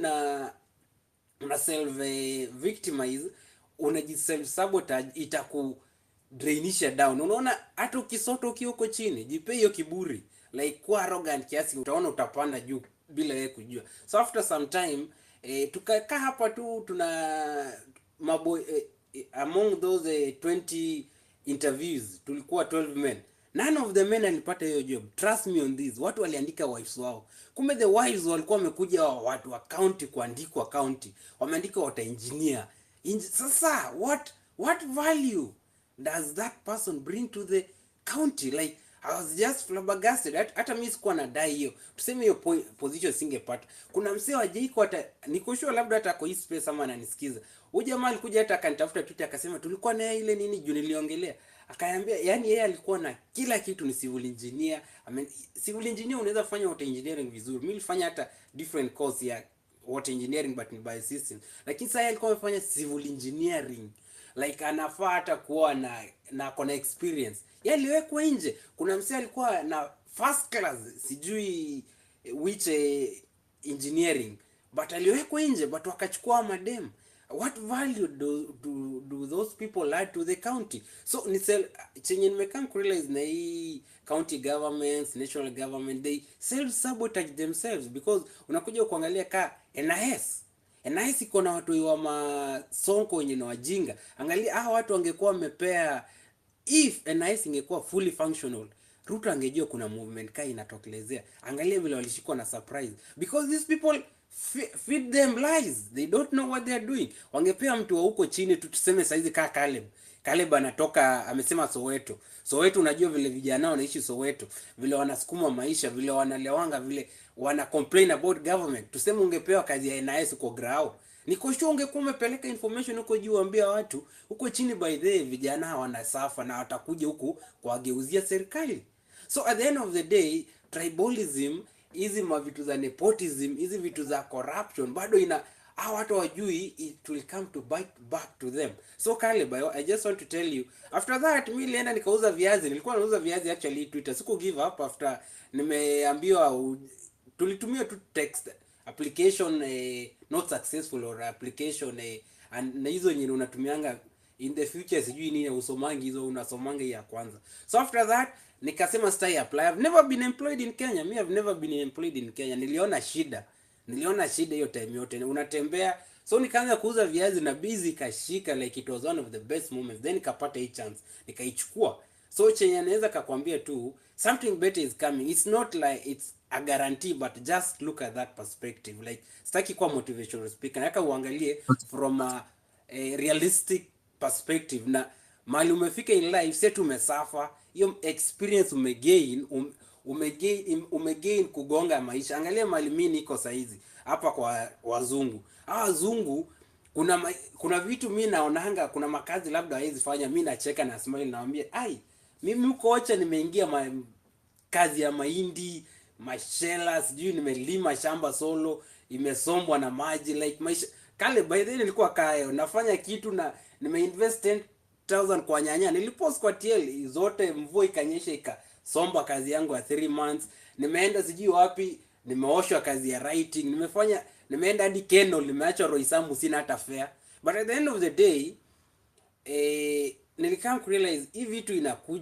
una self victimize, unajiself sabotage, itakudrainisha down. Unaona hata ukisota ukiwa huko chini, jipe hiyo kiburi, like kuwa arrogant kiasi, utaona utapanda juu bila wewe kujua. So after some time tukakaa hapa tu tuna among those 20 interviews tulikuwa 12 men. None of the men alipata hiyo job. Trust me on this. Watu waliandika wives wao. Kumbe the wives walikuwa wamekuja watu wa county kuandikwa county. Wameandika water engineer. Sasa what value does that person bring to the county? Like I was just flabbergasted. Hata mimi sikuwa nadai hiyo. Tuseme hiyo position singepata. Kuna msee wa Jiko hata niko sure labda hata kwa hii space ama ananisikiza. Huyu jamaa alikuja hata akanitafuta Twitter akasema tulikuwa na ile nini juu niliongelea. Akaniambia yani yeye alikuwa na kila kitu, ni civil engineer. Civil engineer unaweza fanya water engineering vizuri. Mimi nilifanya hata different course ya water engineering but ni biosystem. Lakini sasa alikuwa amefanya civil engineering. Like anafaa hata kuwa na kona experience. Yeye aliwekwa nje. Kuna msee alikuwa na first class sijui which engineering, but aliwekwa nje, but wakachukua madem. What value do those people add to the county? So chenye nimekam realize na hii county governments, national government, they self-sabotage themselves, because unakuja kuangalia NIS iko na watu wa masonko wenye na wajinga. Angalia watu wangekuwa wamepea, if NIS ingekuwa fully functional, Ruto angejua kuna movement kai inatokelezea, angalia vile walishikwa na surprise, because these people feed them lies, they don't know what they are doing. Wangepea mtu wa huko chini tu, tuseme saizi kaa Caleb anatoka amesema Soweto, unajua vile vijana wanaishi Soweto, vile wanasukuma maisha, vile wanalewanga, vile wana complain about government. Tuseme ungepewa kazi ya NIS uko grao, niko sure ungekuwa umepeleka information huko juu, ambia watu huko chini, by the way, vijana wanasafa na watakuja huku kuwageuzia serikali. So at the end of the day, tribalism, hizi mavitu za nepotism, hizi vitu za corruption bado ina hao watu wajui, it will come to bite back to them. So Caleb, I just want to tell you, after that mimi nilienda nikauza viazi. Nilikuwa nauza viazi actually Twitter, siku give up after nimeambiwa tulitumia tu text application not successful, or application and na hizo yenye unatumianga in the future sijui nini usomangi hizo, unasomanga ya kwanza. So after that nikasema stay apply. I've never been employed in Kenya. I've never been employed in Kenya. Niliona shida hiyo time yote unatembea. So nikaanza kuuza viazi na busy kashika, like it was one of the best moments. Then nikapata hii chance, nikaichukua. So chenye naweza kakwambia tu, something better is coming. It's not like it's a guarantee, but just look at that perspective. Like sitaki kuwa motivational speaker, nataka uangalie from a realistic perspective, na mali umefika in life, set umesafa, hiyo experience umegain kugonga maisha. Angalia mali mimi niko saizi hapa kwa wazungu. Wazungu kuna vitu mimi naonanga, kuna makazi labda hawezi fanya, mimi nacheka na smile, naambia mimi huko ocha nimeingia kazi ya mahindi, mashela, sijui nimelima shamba solo, imesombwa na maji, like maisha kale. By the way nilikuwa kayo nafanya kitu na nimeinvest 10,000 kwa nyanya, nilipost kwa TL zote, mvua ikanyesha ikasomba kazi yangu ya 3 months. Nimeenda sijui wapi, nimeoshwa kazi ya writing, nimeenda hadi Keno, nimeacha Roysambu, sina hata fare. But at the end of the day nilikam kurealize hii vitu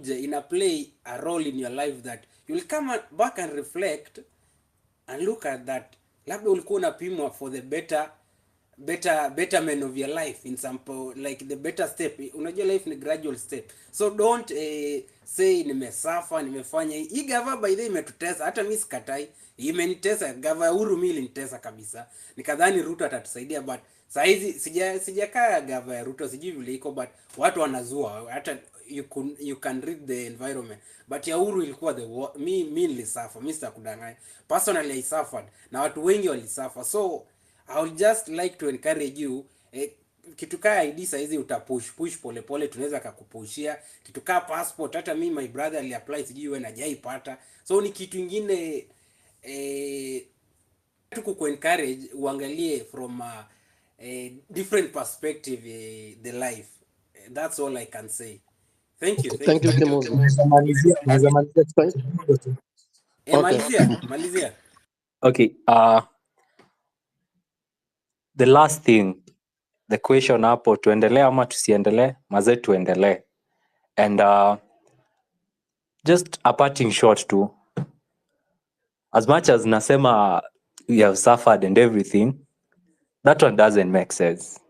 ina play a role in your life, that you will come back and reflect and look at that. Labda ulikuwa unapimwa for the betterment of your life in some like the better step. Unajua life ni gradual step, so don't say nimesafa, nimefanya hii gava. By the way imetutesa, hata mimi sikatai, imenitesa gava. Uhuru mimi ilinitesa kabisa, nikadhani Ruto atatusaidia, but saizi sijakaa gava ya Ruto, sijui vile iko, but watu wanazua, hata you can read the environment. But ya Uhuru ilikuwa mimi nilisafa, mimi sitakudanganya, personally I suffered na watu wengi walisuffer. So I would just like to encourage you, kitu kaa ID saizi utapush pole tunaweza kukupushia. Kitu kaa passport, hata mimi my brother aliapply, sijui wewe hajaipata. So ni kitu kingine tuku encourage uangalie from a different perspective the life. That's all I can say. Thank you. Thank you, Kimuzi. Malizia. Okay, the last thing, the question hapo, tuendelee ama tusiendelee? Mazee tuendelee. And just a parting shot too, as much as nasema we have suffered and everything, that one doesn't make sense.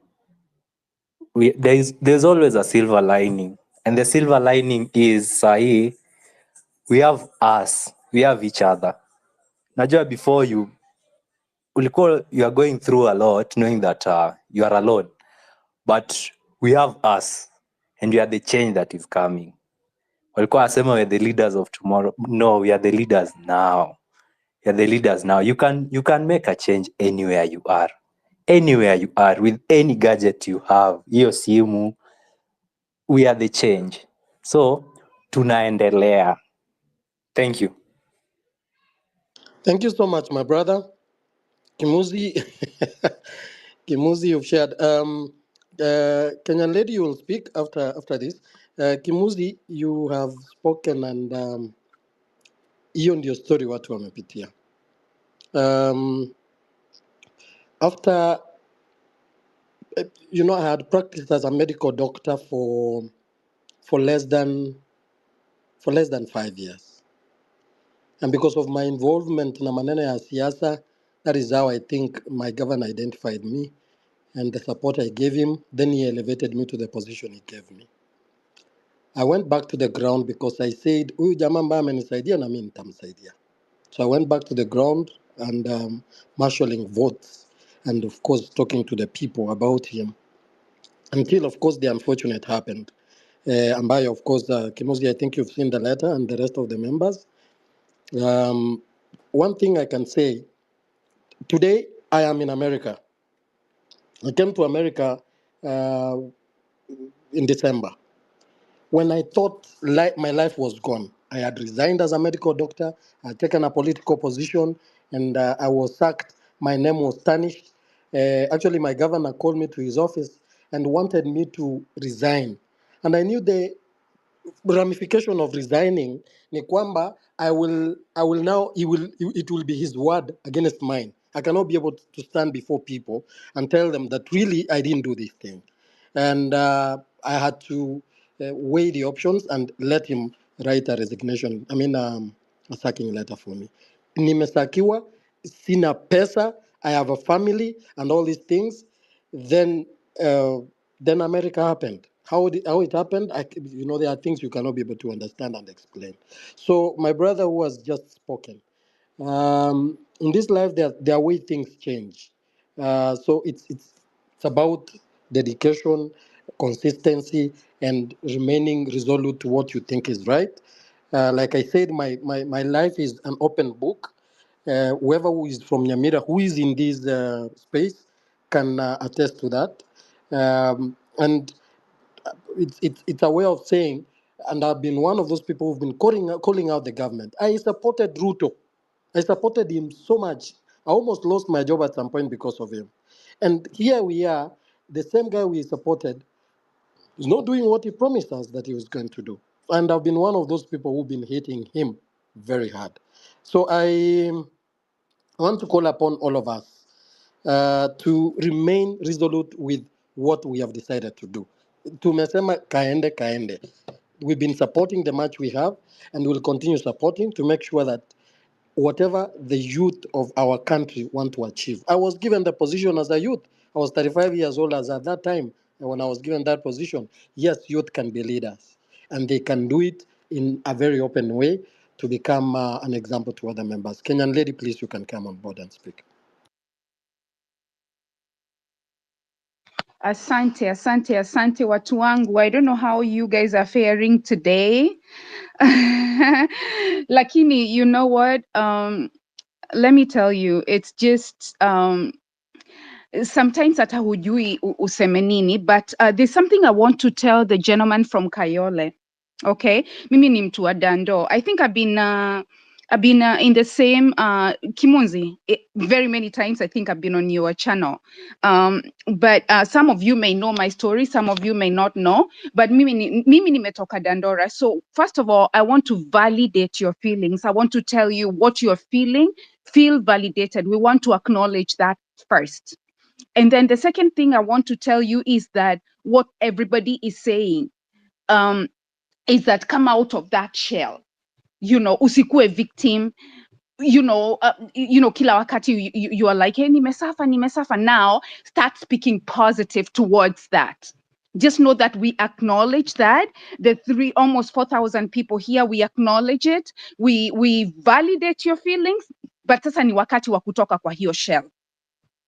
There's always a silver lining, and the silver lining is we have us, we have each other. Najua before you are going through a lot, knowing that you are alone, but we have us, and we are the change that is coming. Walikuwa asema we are the leaders of tomorrow. No, we are the leaders now. We are the leaders now. You can make a change anywhere you are with any gadget you have, hiyo simu. We are the change, so tunaendelea. Thank you. Thank you so much, my brother. Kimuzi, Kimuzi, you've shared. Kenyan lady, you will speak after this. Kimuzi, you have spoken, and hiyo ndio story watu wamepitia. After, I had practiced as a medical doctor for less than 5 years, and because of my involvement na maneno ya siasa, that is how I think my governor identified me and the support I gave him. Then he elevated me to the position he gave me. I went back to the ground because I said, huyu jamaa ambaye amenisaidia na mimi nitamsaidia. So I went back to the ground and marshalling votes and of course talking to the people about him until of course the unfortunate happened. Ambayo of course, Kimuzi, I think you've seen the letter and the rest of the members. One thing I can say, today I am in America. I came to America uh, in December. When I thought my life was gone, I had resigned as a medical doctor, I had taken a political position, and I was sacked. My name was tarnished. Actually, my governor called me to his office and wanted me to resign. And I knew the ramification of resigning ni kwamba I will now it will be his word against mine. I cannot be able to stand before people and tell them that really I didn't do this thing, and I had to weigh the options and let him write a resignation. A sacking letter for me. Nimesakiwa, sina pesa, I have a family and all these things. Then uh, then America happened. How it happened, there are things you cannot be able to understand and explain. So my brother who has just spoken, in this life there are way things change. So it's about dedication, consistency, and remaining resolute to what you think is right. Like I said, my life is an open book. Whoever who is from Nyamira, who is in this space, can attest to that. And it's a way of saying, and I've been one of those people who've been calling out the government. I supported Ruto. I supported him so much. I almost lost my job at some point because of him. And here we are, the same guy we supported is not doing what he promised us that he was going to do. And I've been one of those people who've been hating him very hard. So I want to call upon all of us to remain resolute with what we have decided to do. Tumesema kaende kaende. We've been supporting the match we have, and we'll continue supporting to make sure that whatever the youth of our country want to achieve. I was given the position as a youth. I was 35 years old as at that time when I was given that position. Yes, youth can be leaders, and they can do it in a very open way to become an example to other members. Kenyan lady, please, you can come on board and speak. Asante watu wangu. I don't know how you guys are faring today. Lakini, you know what? Let me tell you, it's just sometimes hata hujui useme nini, but there's something I want to tell the gentleman from Kayole. Okay, mimi ni mtu wa Dando. I think I've been in the same Kimunzi very many times. I think I've been on your channel, but some of you may know my story, some of you may not know. But mimi nimetoka Dandora. So first of all, I want to validate your feelings. I want to tell you what you're feeling. Feel validated. We want to acknowledge that first. And then the second thing I want to tell you is that what everybody is saying is that come out of that shell. Usikue victim. Kila wakati you are like, hey, nimesafa. Now start speaking positive towards that. Just know that we acknowledge that the almost 4,000 people here, we acknowledge it. We validate your feelings, but sasa ni wakati wa kutoka kwa hiyo shell.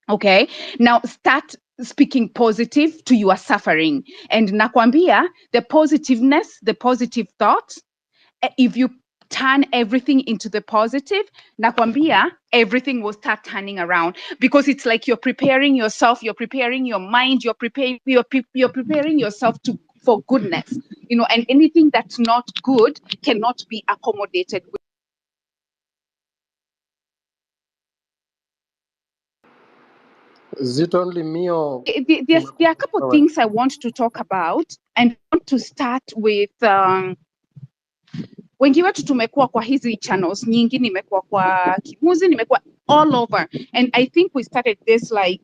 Okay, now start speaking positive to your suffering. And nakwambia, the positiveness, the positive thought, if you turn everything into the positive, nakwambia, everything will start turning around, because it's like you're preparing yourself, you're preparing your mind, you're preparing yourself for goodness, and anything that's not good cannot be accommodated with. Is it only me or There are a couple of things I want to talk about, and I want to start with wengi wetu tumekuwa kwa hizi channels nyingi, nimekuwa kwa Kimuzi, nimekuwa all over, and I think we started this like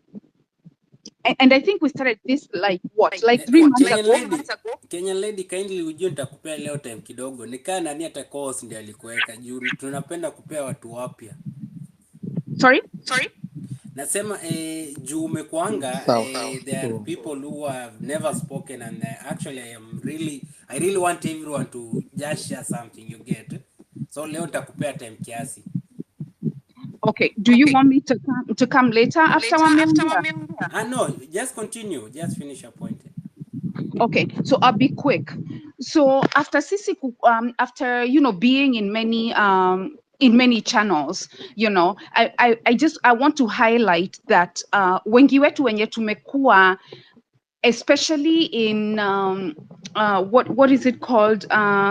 what, like 3 months ago. Kenyan lady, kindly ujue nitakupea leo time kidogo. Nikaa nani atakos ndiye alikuweka juu tunapenda kupea watu wapya. Sorry? Nasema juu umekuanga Sawa. there are people who have never spoken, and actually I really want everyone to just share something, you get. So leo nitakupea time kiasi. Okay, do you want me to come later after wameongea? No, just continue, just finish your point. Okay, so I'll be quick. So after sisi after being in many channels, I want to highlight that wengi wetu wenye tumekuwa, especially in what is it called,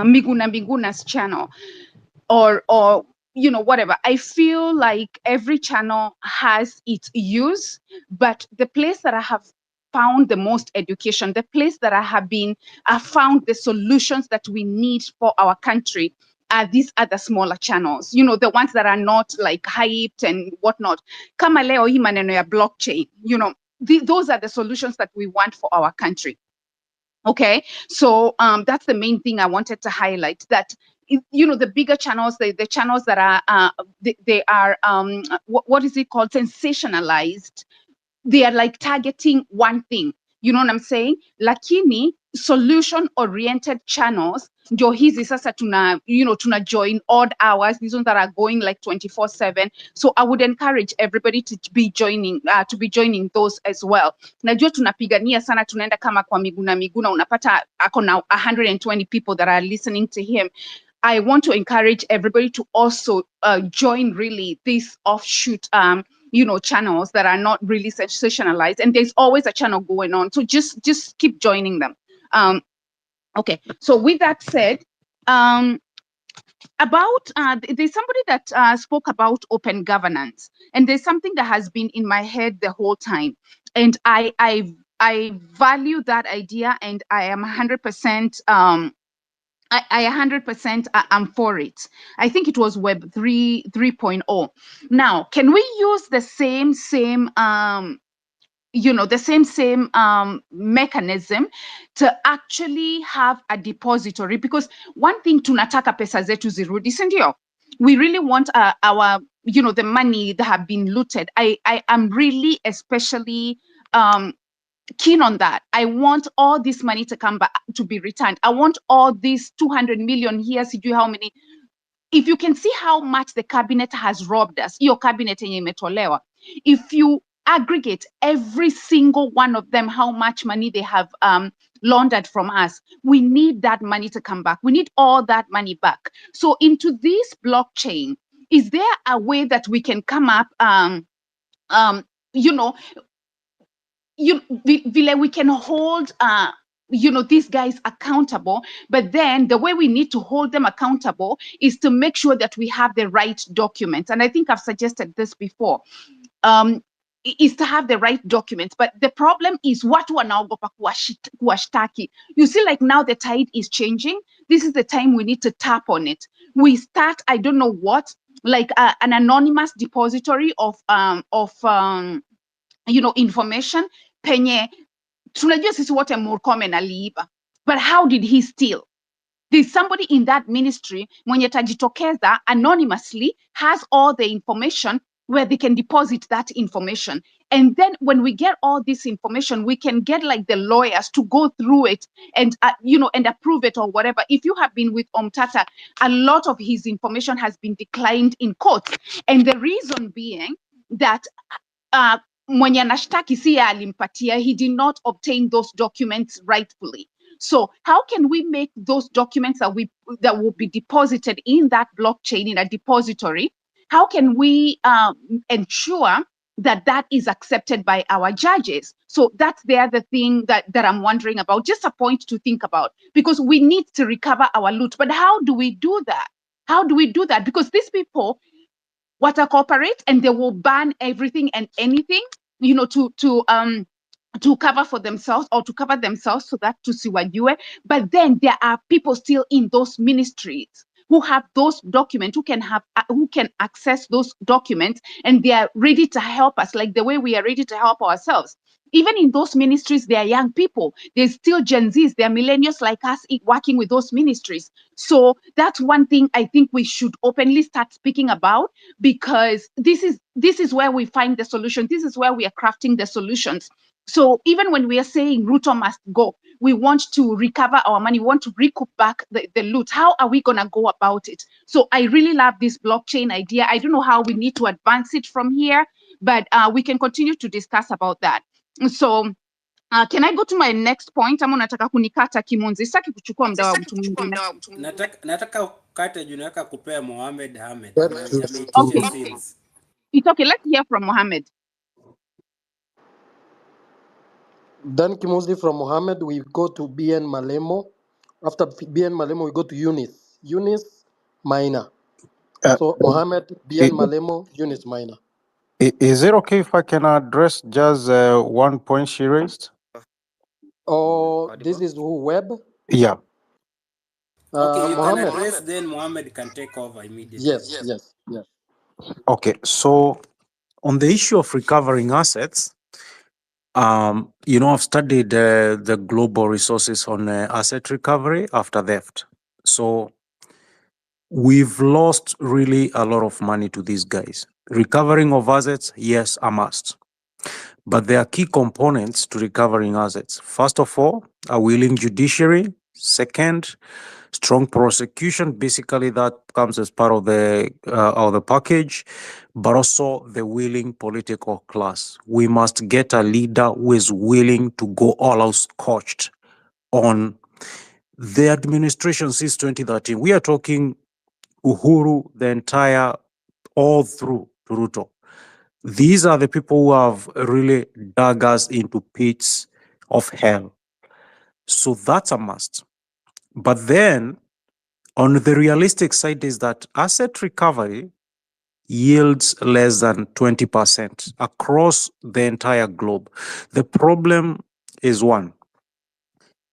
Miguna's channel, or whatever. I feel like every channel has its use, but the place that I have found the most education, the place that I found the solutions that we need for our country are these other smaller channels, the ones that are not like hyped and whatnot. Kama leo hii maneno ya blockchain, those are the solutions that we want for our country. Okay, so that's the main thing I wanted to highlight, that the bigger channels, the channels that are they are what is it called, sensationalized. They are like targeting one thing, you know what I'm saying? Lakini solution oriented channels ndio hizi sasa tuna join odd hours, these ones that are going like 24/7. So I would encourage everybody to be joining those as well. Najua tunapigania sana, tunaenda kama kwa Miguna unapata ako na 120 people that are listening to him. I want to encourage everybody to also join really these offshoot channels that are not really sensationalized, and there's always a channel going on, so just keep joining them. Okay, so with that said, about there's somebody that spoke about open governance, and there's something that has been in my head the whole time, and I value that idea, and I am 100% I 100% am for it. I think it was Web 3.0. Now, can we use the same mechanism to actually have a depository? Because one thing, tunataka pesa zetu zirudi, si ndio? We really want our the money that have been looted. I am really especially keen on that. I want all this money to come back, to be returned. I want all these 200 million here, sijui how many. If you can see how much the cabinet has robbed us, your cabinet yenye imetolewa, if you aggregate every single one of them, how much money they have laundered from us, we need that money to come back. We need all that money back. So into this blockchain, is there a way that we can come up, we can hold these guys accountable, but then the way we need to hold them accountable is to make sure that we have the right documents. And I think I've suggested this before, is to have the right documents. But the problem is watu wanaogopa kuwashtaki. You see, like now the tide is changing. This is the time we need to tap on it. We start, I don't know what, like an anonymous depository of information penye tunajua sisi wote Murkomen aliiba, but how did he steal? There's somebody in that ministry mwenye tajitokeza anonymously, has all the information where they can deposit that information. And then when we get all this information, we can get like the lawyers to go through it and and approve it or whatever. If you have been with Omtata, a lot of his information has been declined in court, and the reason being that mwenye anashtaki si alimpatia, he did not obtain those documents rightfully. So how can we make those documents that will be deposited in that blockchain, in a depository? How can we ensure that that is accepted by our judges? So that's the other thing that I'm wondering about, just a point to think about, because we need to recover our loot. But how do we do that? How do we do that? Because these people wata cooperate and they will ban everything and anything, to cover for themselves, or to cover themselves so that tusiwajue. But then there are people still in those ministries who have those documents, who can access those documents, and they are ready to help us, like the way we are ready to help ourselves. Even in those ministries, there are young people. There's still Gen Zs, there are millennials like us working with those ministries. So that's one thing I think we should openly start speaking about, because this is where we find the solution. This is where we are crafting the solutions. So even when we are saying Ruto must go, we want to recover our money, we want to recoup back the loot. How are we going to go about it? So I really love this blockchain idea. I don't know how we need to advance it from here, but we can continue to discuss about that. So can I go to my next point? Ama unataka kunikata Kimunzi? Sitaki kuchukua muda wa mtu mwingine. Nataka ukate juu nataka kupea Mohamed Hamed. That's true. Okay. Ameitisha scenes. It's okay. Let's hear from Mohammed. Then Kimuzi from Mohammed, we go to BN Malemo. After BN Malemo, we go to Eunice. Eunice Maina. Uh, So Mohammed, BN Malemo, Eunice Maina. is it okay if I can address just one point she raised? Oh, this is who, Web? Yeah. Okay, you Mohammed. can address, then Mohammed can take over immediately. Yes. Okay, so on the issue of recovering assets, I've studied the global resources on asset recovery after theft. So we've lost really a lot of money to these guys. Recovering of assets, yes, a must. But there are key components to recovering assets. First of all, a willing judiciary. Second, strong prosecution. Basically, that comes as part of the package, but also the willing political class. We must get a leader who is willing to go all out scorched on the administration since 2013. We are talking Uhuru, the entire, all through Ruto. These are the people who have really dug us into pits of hell. So that's a must. But then, on the realistic side is that asset recovery yields less than 20% across the entire globe. The problem is one.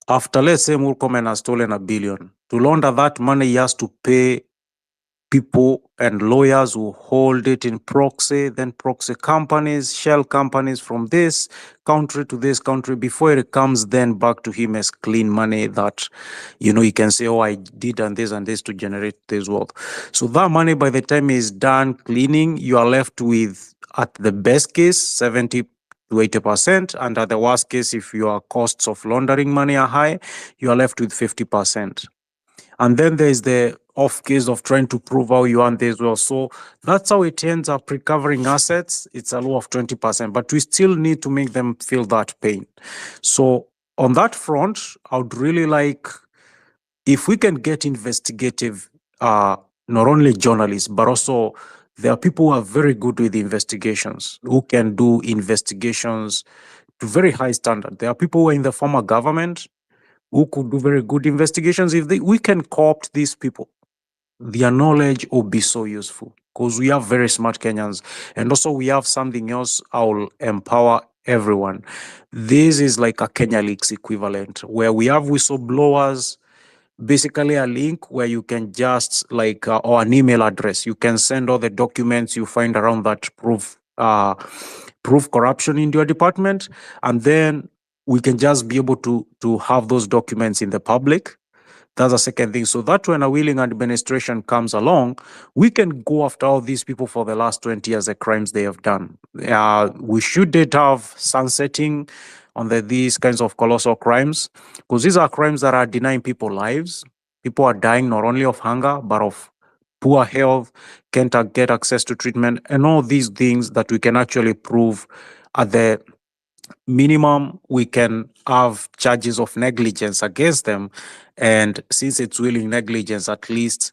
After, let's say, Murkomen has stolen $1 billion, to launder that money, he has to pay people and lawyers who hold it in proxy, then proxy companies, shell companies from this country to this country before it comes then back to him as clean money that, he can say, oh, I did and this to generate this wealth. So that money, by the time is done cleaning, you are left with, at the best case, 70 to 80%. And at the worst case, if your costs of laundering money are high, you are left with 50%. And then there's the off case of trying to prove how you earn this well. So that's how it ends up recovering assets. It's a law of 20%, but we still need to make them feel that pain. So on that front, I would really like, if we can get investigative, not only journalists, but also there are people who are very good with investigations, who can do investigations to very high standard. There are people who are in the former government who could do very good investigations. If we can co-opt these people, their knowledge will be so useful, because we have very smart Kenyans. And also we have something else I will empower everyone. This is like a Kenya Leaks equivalent, where we have whistleblowers, basically a link where you can just or an email address, you can send all the documents you find around that prove corruption in your department, and then we can just be able to have those documents in the public. That's the second thing. So that when a willing administration comes along, we can go after all these people for the last 20 years, the crimes they have done. We shouldn't have sunsetting on these kinds of colossal crimes, because these are crimes that are denying people lives. People are dying not only of hunger, but of poor health, can't get access to treatment, and all these things that we can actually prove at the minimum. We can have charges of negligence against them. And since it's willing negligence, at least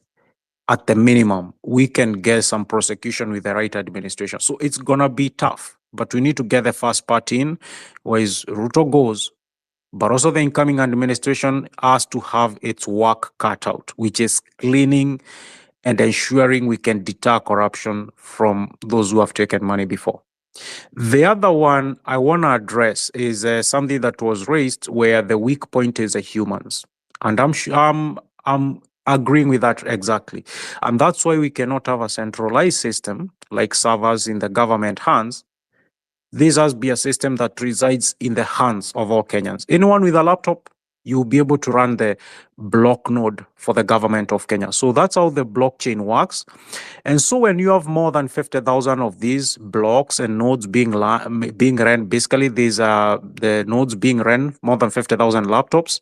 at the minimum, we can get some prosecution with the right administration. So it's going to be tough, but we need to get the first part in, where Ruto goes, but also the incoming administration has to have its work cut out, which is cleaning and ensuring we can deter corruption from those who have taken money before. The other one I want to address is something that was raised, where the weak point is the humans. And I'm agreeing with that exactly. And that's why we cannot have a centralized system like servers in the government hands. This has to be a system that resides in the hands of all Kenyans. Anyone with a laptop, you'll be able to run the block node for the government of Kenya. So that's how the blockchain works. And so when you have more than 50,000 of these blocks and nodes being run, basically these are the nodes being run, more than 50,000 laptops,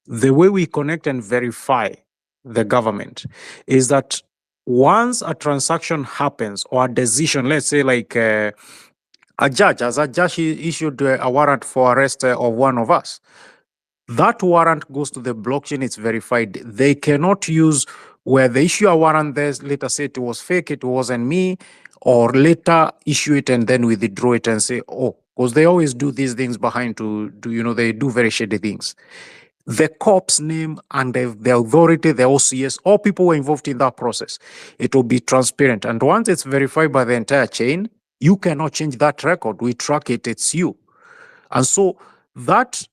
the way we connect and verify the government is that once a transaction happens or a decision, let's say like a judge, as a judge issued a warrant for arrest of one of us, that warrant goes to the blockchain, it's verified. They cannot use where they issue a warrant, there later say it was fake, it wasn't me, or later issue it and then withdraw it and say, oh, because they always do these things behind to they do very shady things. The cops name and the authority, the OCS, all people were involved in that process. It will be transparent. And once it's verified by the entire chain, you cannot change that record. We track it, it's you. And so that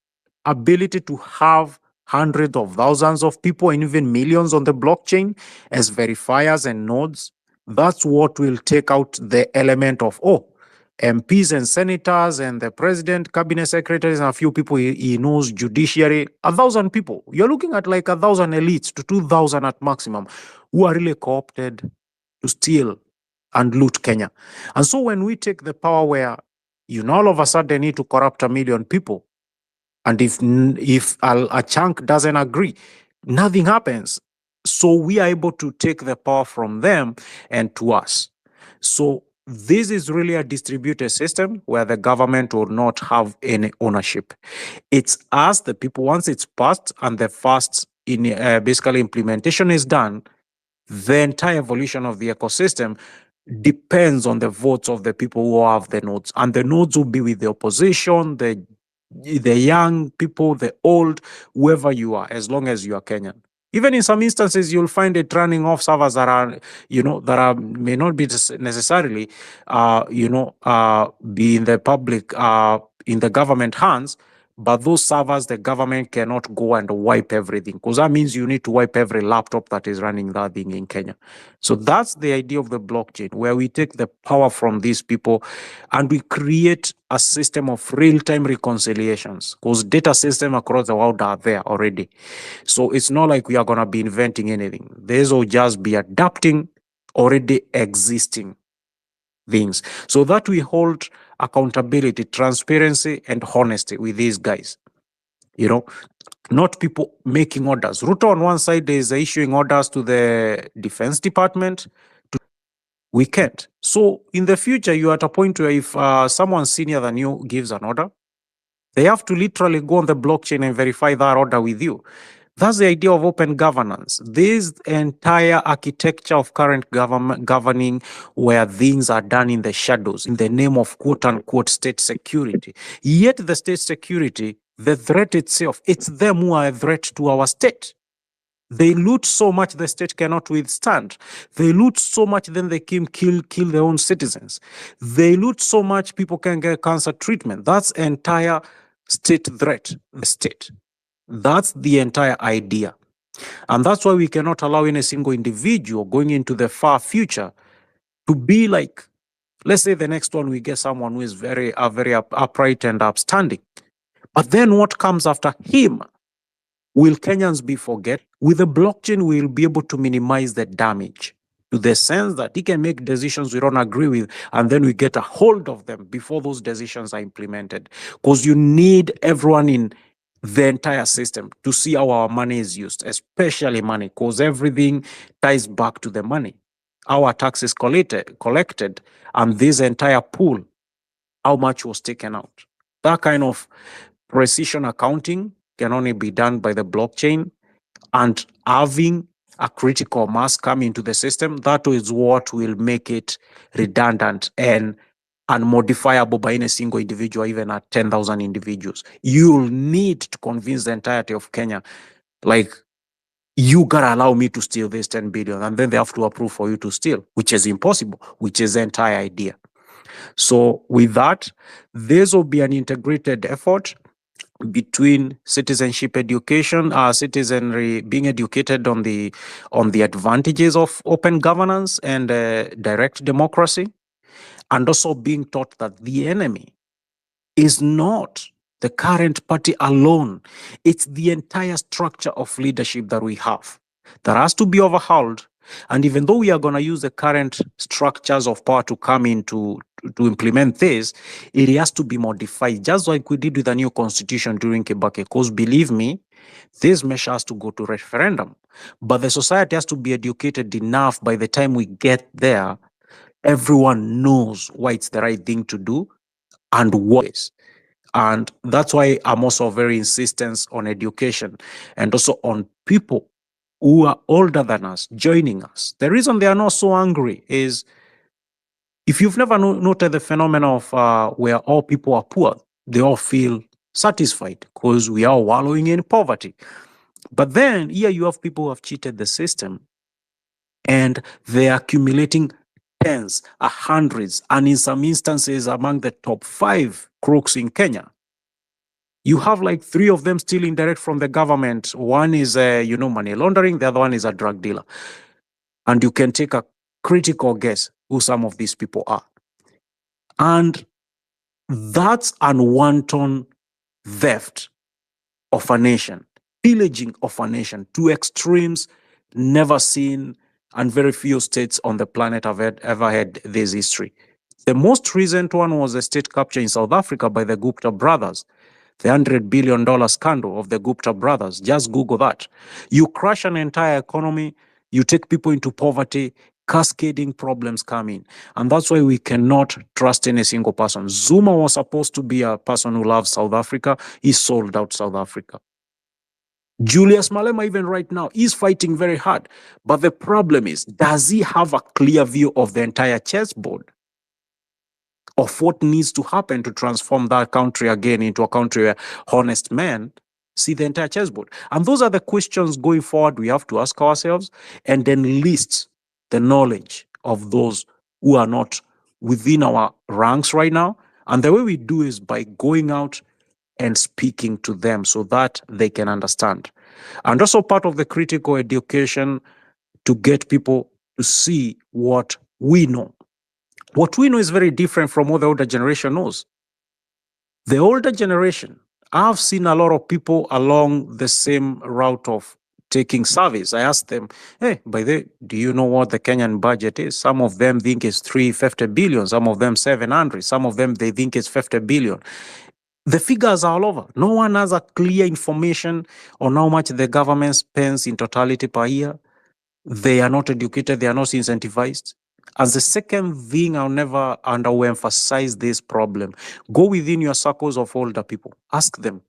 ability to have hundreds of thousands of people and even millions on the blockchain as verifiers and nodes, that's what will take out the element of, oh, MPs and senators and the president, cabinet secretaries, and a few people he knows, judiciary, 1,000 people. You're looking at like 1,000 elites to 2,000 at maximum who are really co-opted to steal and loot Kenya. And so when we take the power where all of a sudden need to corrupt 1 million people, and if a chunk doesn't agree, nothing happens. So we are able to take the power from them and to us. So this is really a distributed system where the government will not have any ownership. It's us, the people, once it's passed and the first basically implementation is done, the entire evolution of the ecosystem depends on the votes of the people who have the nodes. And the nodes will be with the opposition, the young people, the old, whoever you are, as long as you are Kenyan. Even in some instances, you'll find it running off servers that are, may not be necessarily, be in the public, in the government hands, but those servers, the government cannot go and wipe everything, because that means you need to wipe every laptop that is running that thing in Kenya. So that's the idea of the blockchain, where we take the power from these people and we create a system of real-time reconciliations, because data systems across the world are there already. So it's not like we are going to be inventing anything. These will just be adapting already existing things, so that we hold accountability, transparency, and honesty with these guys. Not people making orders. Ruto on one side is issuing orders to the Defense Department. We can't. So in the future, you're at a point where if someone senior than you gives an order, they have to literally go on the blockchain and verify that order with you. That's the idea of open governance. This entire architecture of current governing, where things are done in the shadows in the name of quote unquote state security. Yet the state security, the threat itself, it's them who are a threat to our state. They loot so much the state cannot withstand. They loot so much, then they kill their own citizens. They loot so much, people can get cancer treatment. That's entire state threat, the state. That's the entire idea. And that's why we cannot allow any single individual going into the far future to be like, let's say the next one we get someone who is very upright and upstanding. But then what comes after him? Will Kenyans be forget? With the blockchain, we'll be able to minimize the damage, to the sense that he can make decisions we don't agree with, and then we get a hold of them before those decisions are implemented. Because you need everyone in the entire system to see how our money is used, especially money, because everything ties back to the money. Our taxes collected, and this entire pool, how much was taken out. That kind of precision accounting can only be done by the blockchain, and having a critical mass come into the system, that is what will make it redundant and unmodifiable by any single individual, even at 10,000 individuals. You'll need to convince the entirety of Kenya, like, you gotta allow me to steal this 10 billion, and then they have to approve for you to steal, which is impossible, which is the entire idea. So with that, this will be an integrated effort. between citizenship education, citizenry being educated on the advantages of open governance and direct democracy, and also being taught that the enemy is not the current party alone. It's the entire structure of leadership that we have that has to be overhauled. And even though we are going to use the current structures of power to come in to implement this, it has to be modified, just like we did with the new constitution during Kibaki. Because believe me, this measure has to go to referendum. But the society has to be educated enough by the time we get there, everyone knows why it's the right thing to do and what is. And that's why I'm also very insistent on education and also on people who are older than us joining us. The reason they are not so angry is, if you've never noted the phenomenon of where all people are poor, they all feel satisfied because we are wallowing in poverty. But then here you have people who have cheated the system and they're accumulating tens, hundreds, and in some instances among the top 5 crooks in Kenya. You have like 3 of them stealing direct from the government. One is, money laundering. The other one is a drug dealer. And you can take a critical guess who some of these people are. And that's unwanton theft of a nation, pillaging of a nation to extremes never seen, and very few states on the planet have ever had this history. The most recent one was a state capture in South Africa by the Gupta brothers. The $100 billion scandal of the Gupta brothers. Just Google that. You crash an entire economy, you take people into poverty, cascading problems come in. And that's why we cannot trust any single person. Zuma was supposed to be a person who loves South Africa. He sold out South Africa. Julius Malema, even right now, is fighting very hard. But the problem is, does he have a clear view of the entire chessboard? Of what needs to happen to transform that country again into a country where honest men see the entire chessboard? And those are the questions going forward we have to ask ourselves, and then list the knowledge of those who are not within our ranks right now. And the way we do is by going out and speaking to them so that they can understand. And also part of the critical education to get people to see what we know. What we know is very different from what the older generation knows. The older generation, I've seen a lot of people along the same route of taking service. I asked them, hey, by the way, do you know what the Kenyan budget is? Some of them think it's 350 billion, some of them 700, some of them they think it's 50 billion. The figures are all over. No one has a clear information on how much the government spends in totality per year. They are not educated, they are not incentivized. As the second thing, I'll never underemphasize this problem. Go within your circles of older people. Ask them,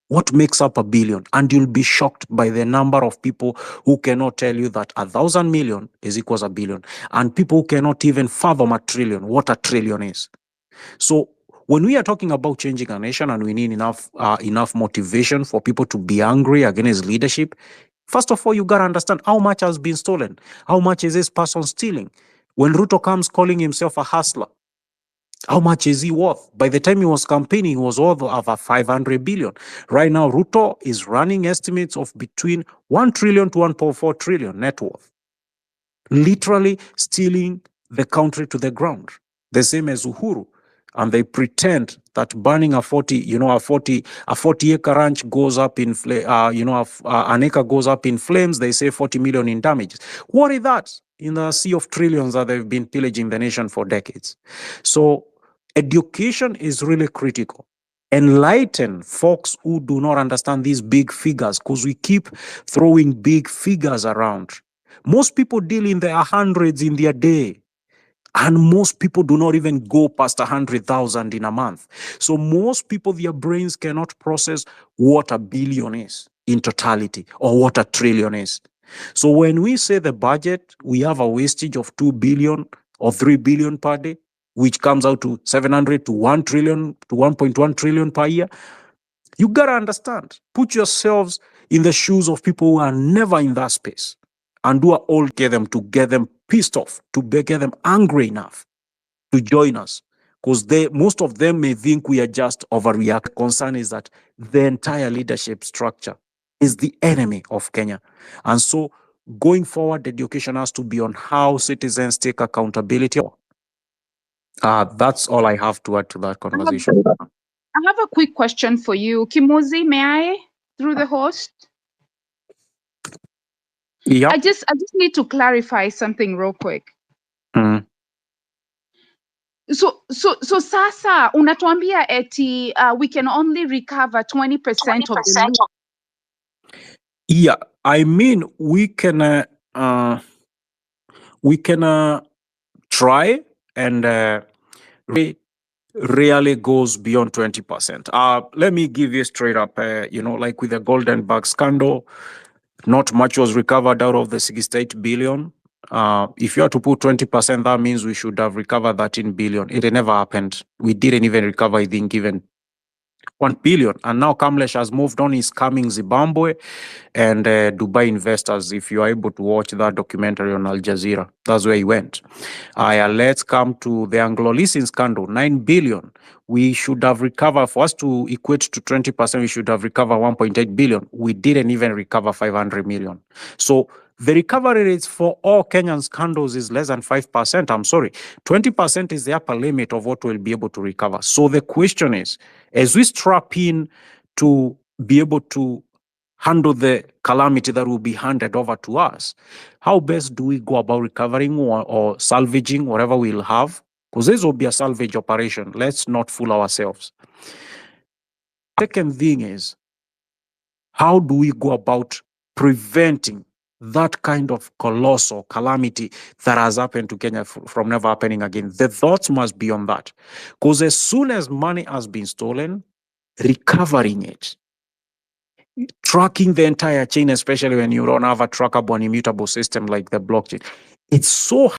what makes up a billion? And you'll be shocked by the number of people who cannot tell you that 1,000 million is equals a billion. And people who cannot even fathom a trillion, what a trillion is. So when we are talking about changing a nation and we need enough motivation for people to be angry against leadership, first of all, you got to understand how much has been stolen. How much is this person stealing? When Ruto comes calling himself a hustler, how much is he worth? By the time he was campaigning, he was worth over 500 billion. Right now, Ruto is running estimates of between 1 trillion to 1.4 trillion net worth. Literally stealing the country to the ground. The same as Uhuru. And they pretend that burning a 40 acre ranch goes up in an acre goes up in flames. They say 40 million in damages. What is that in the sea of trillions that they've been pillaging the nation for decades? So education is really critical. Enlighten folks who do not understand these big figures, because we keep throwing big figures around. Most people deal in their hundreds in their day. And most people do not even go past 100,000 in a month. So most people, their brains cannot process what a billion is in totality or what a trillion is. So when we say the budget, we have a wastage of 2 billion or 3 billion per day, which comes out to 700 to 1 trillion to 1.1 trillion per year. You got to understand, put yourselves in the shoes of people who are never in that space and who are all get them pissed off, to get them angry enough to join us. because most of them may think we are just overreact. Concern is that the entire leadership structure is the enemy of Kenya. And so going forward, the education has to be on how citizens take accountability. That's all I have to add to that conversation. I have a quick question for you. Kimuzi, may I? Through the host? Yep. I just need to clarify something real quick. Mm. So sasa unatuambia eti we can only recover 20% of the loot. Yeah, I mean we can try, and rarely goes beyond 20%. Let me give you straight up, like with the Golden Bag scandal, not much was recovered out of the 68 billion. If you are to put 20%, that means we should have recovered 13 billion. It never happened. We didn't even recover, I think, even 1 billion. And now Kamlesh has moved on. He's coming Zimbabwe and Dubai investors. If you are able to watch that documentary on Al Jazeera, that's where he went. Let's come to the Anglo-Leasing scandal, 9 billion. We should have recovered, for us to equate to 20%, we should have recovered 1.8 billion. We didn't even recover 500 million. So the recovery rates for all Kenyan scandals is less than 5%. I'm sorry. 20% is the upper limit of what we'll be able to recover. So the question is, as we strap in to be able to handle the calamity that will be handed over to us, how best do we go about recovering or salvaging whatever we'll have? Because this will be a salvage operation. Let's not fool ourselves. Second thing is, how do we go about preventing that kind of colossal calamity that has happened to Kenya from never happening again? The thoughts must be on that. Because as soon as money has been stolen, recovering it, tracking the entire chain, especially when you don't have a trackable and immutable system like the blockchain, it's so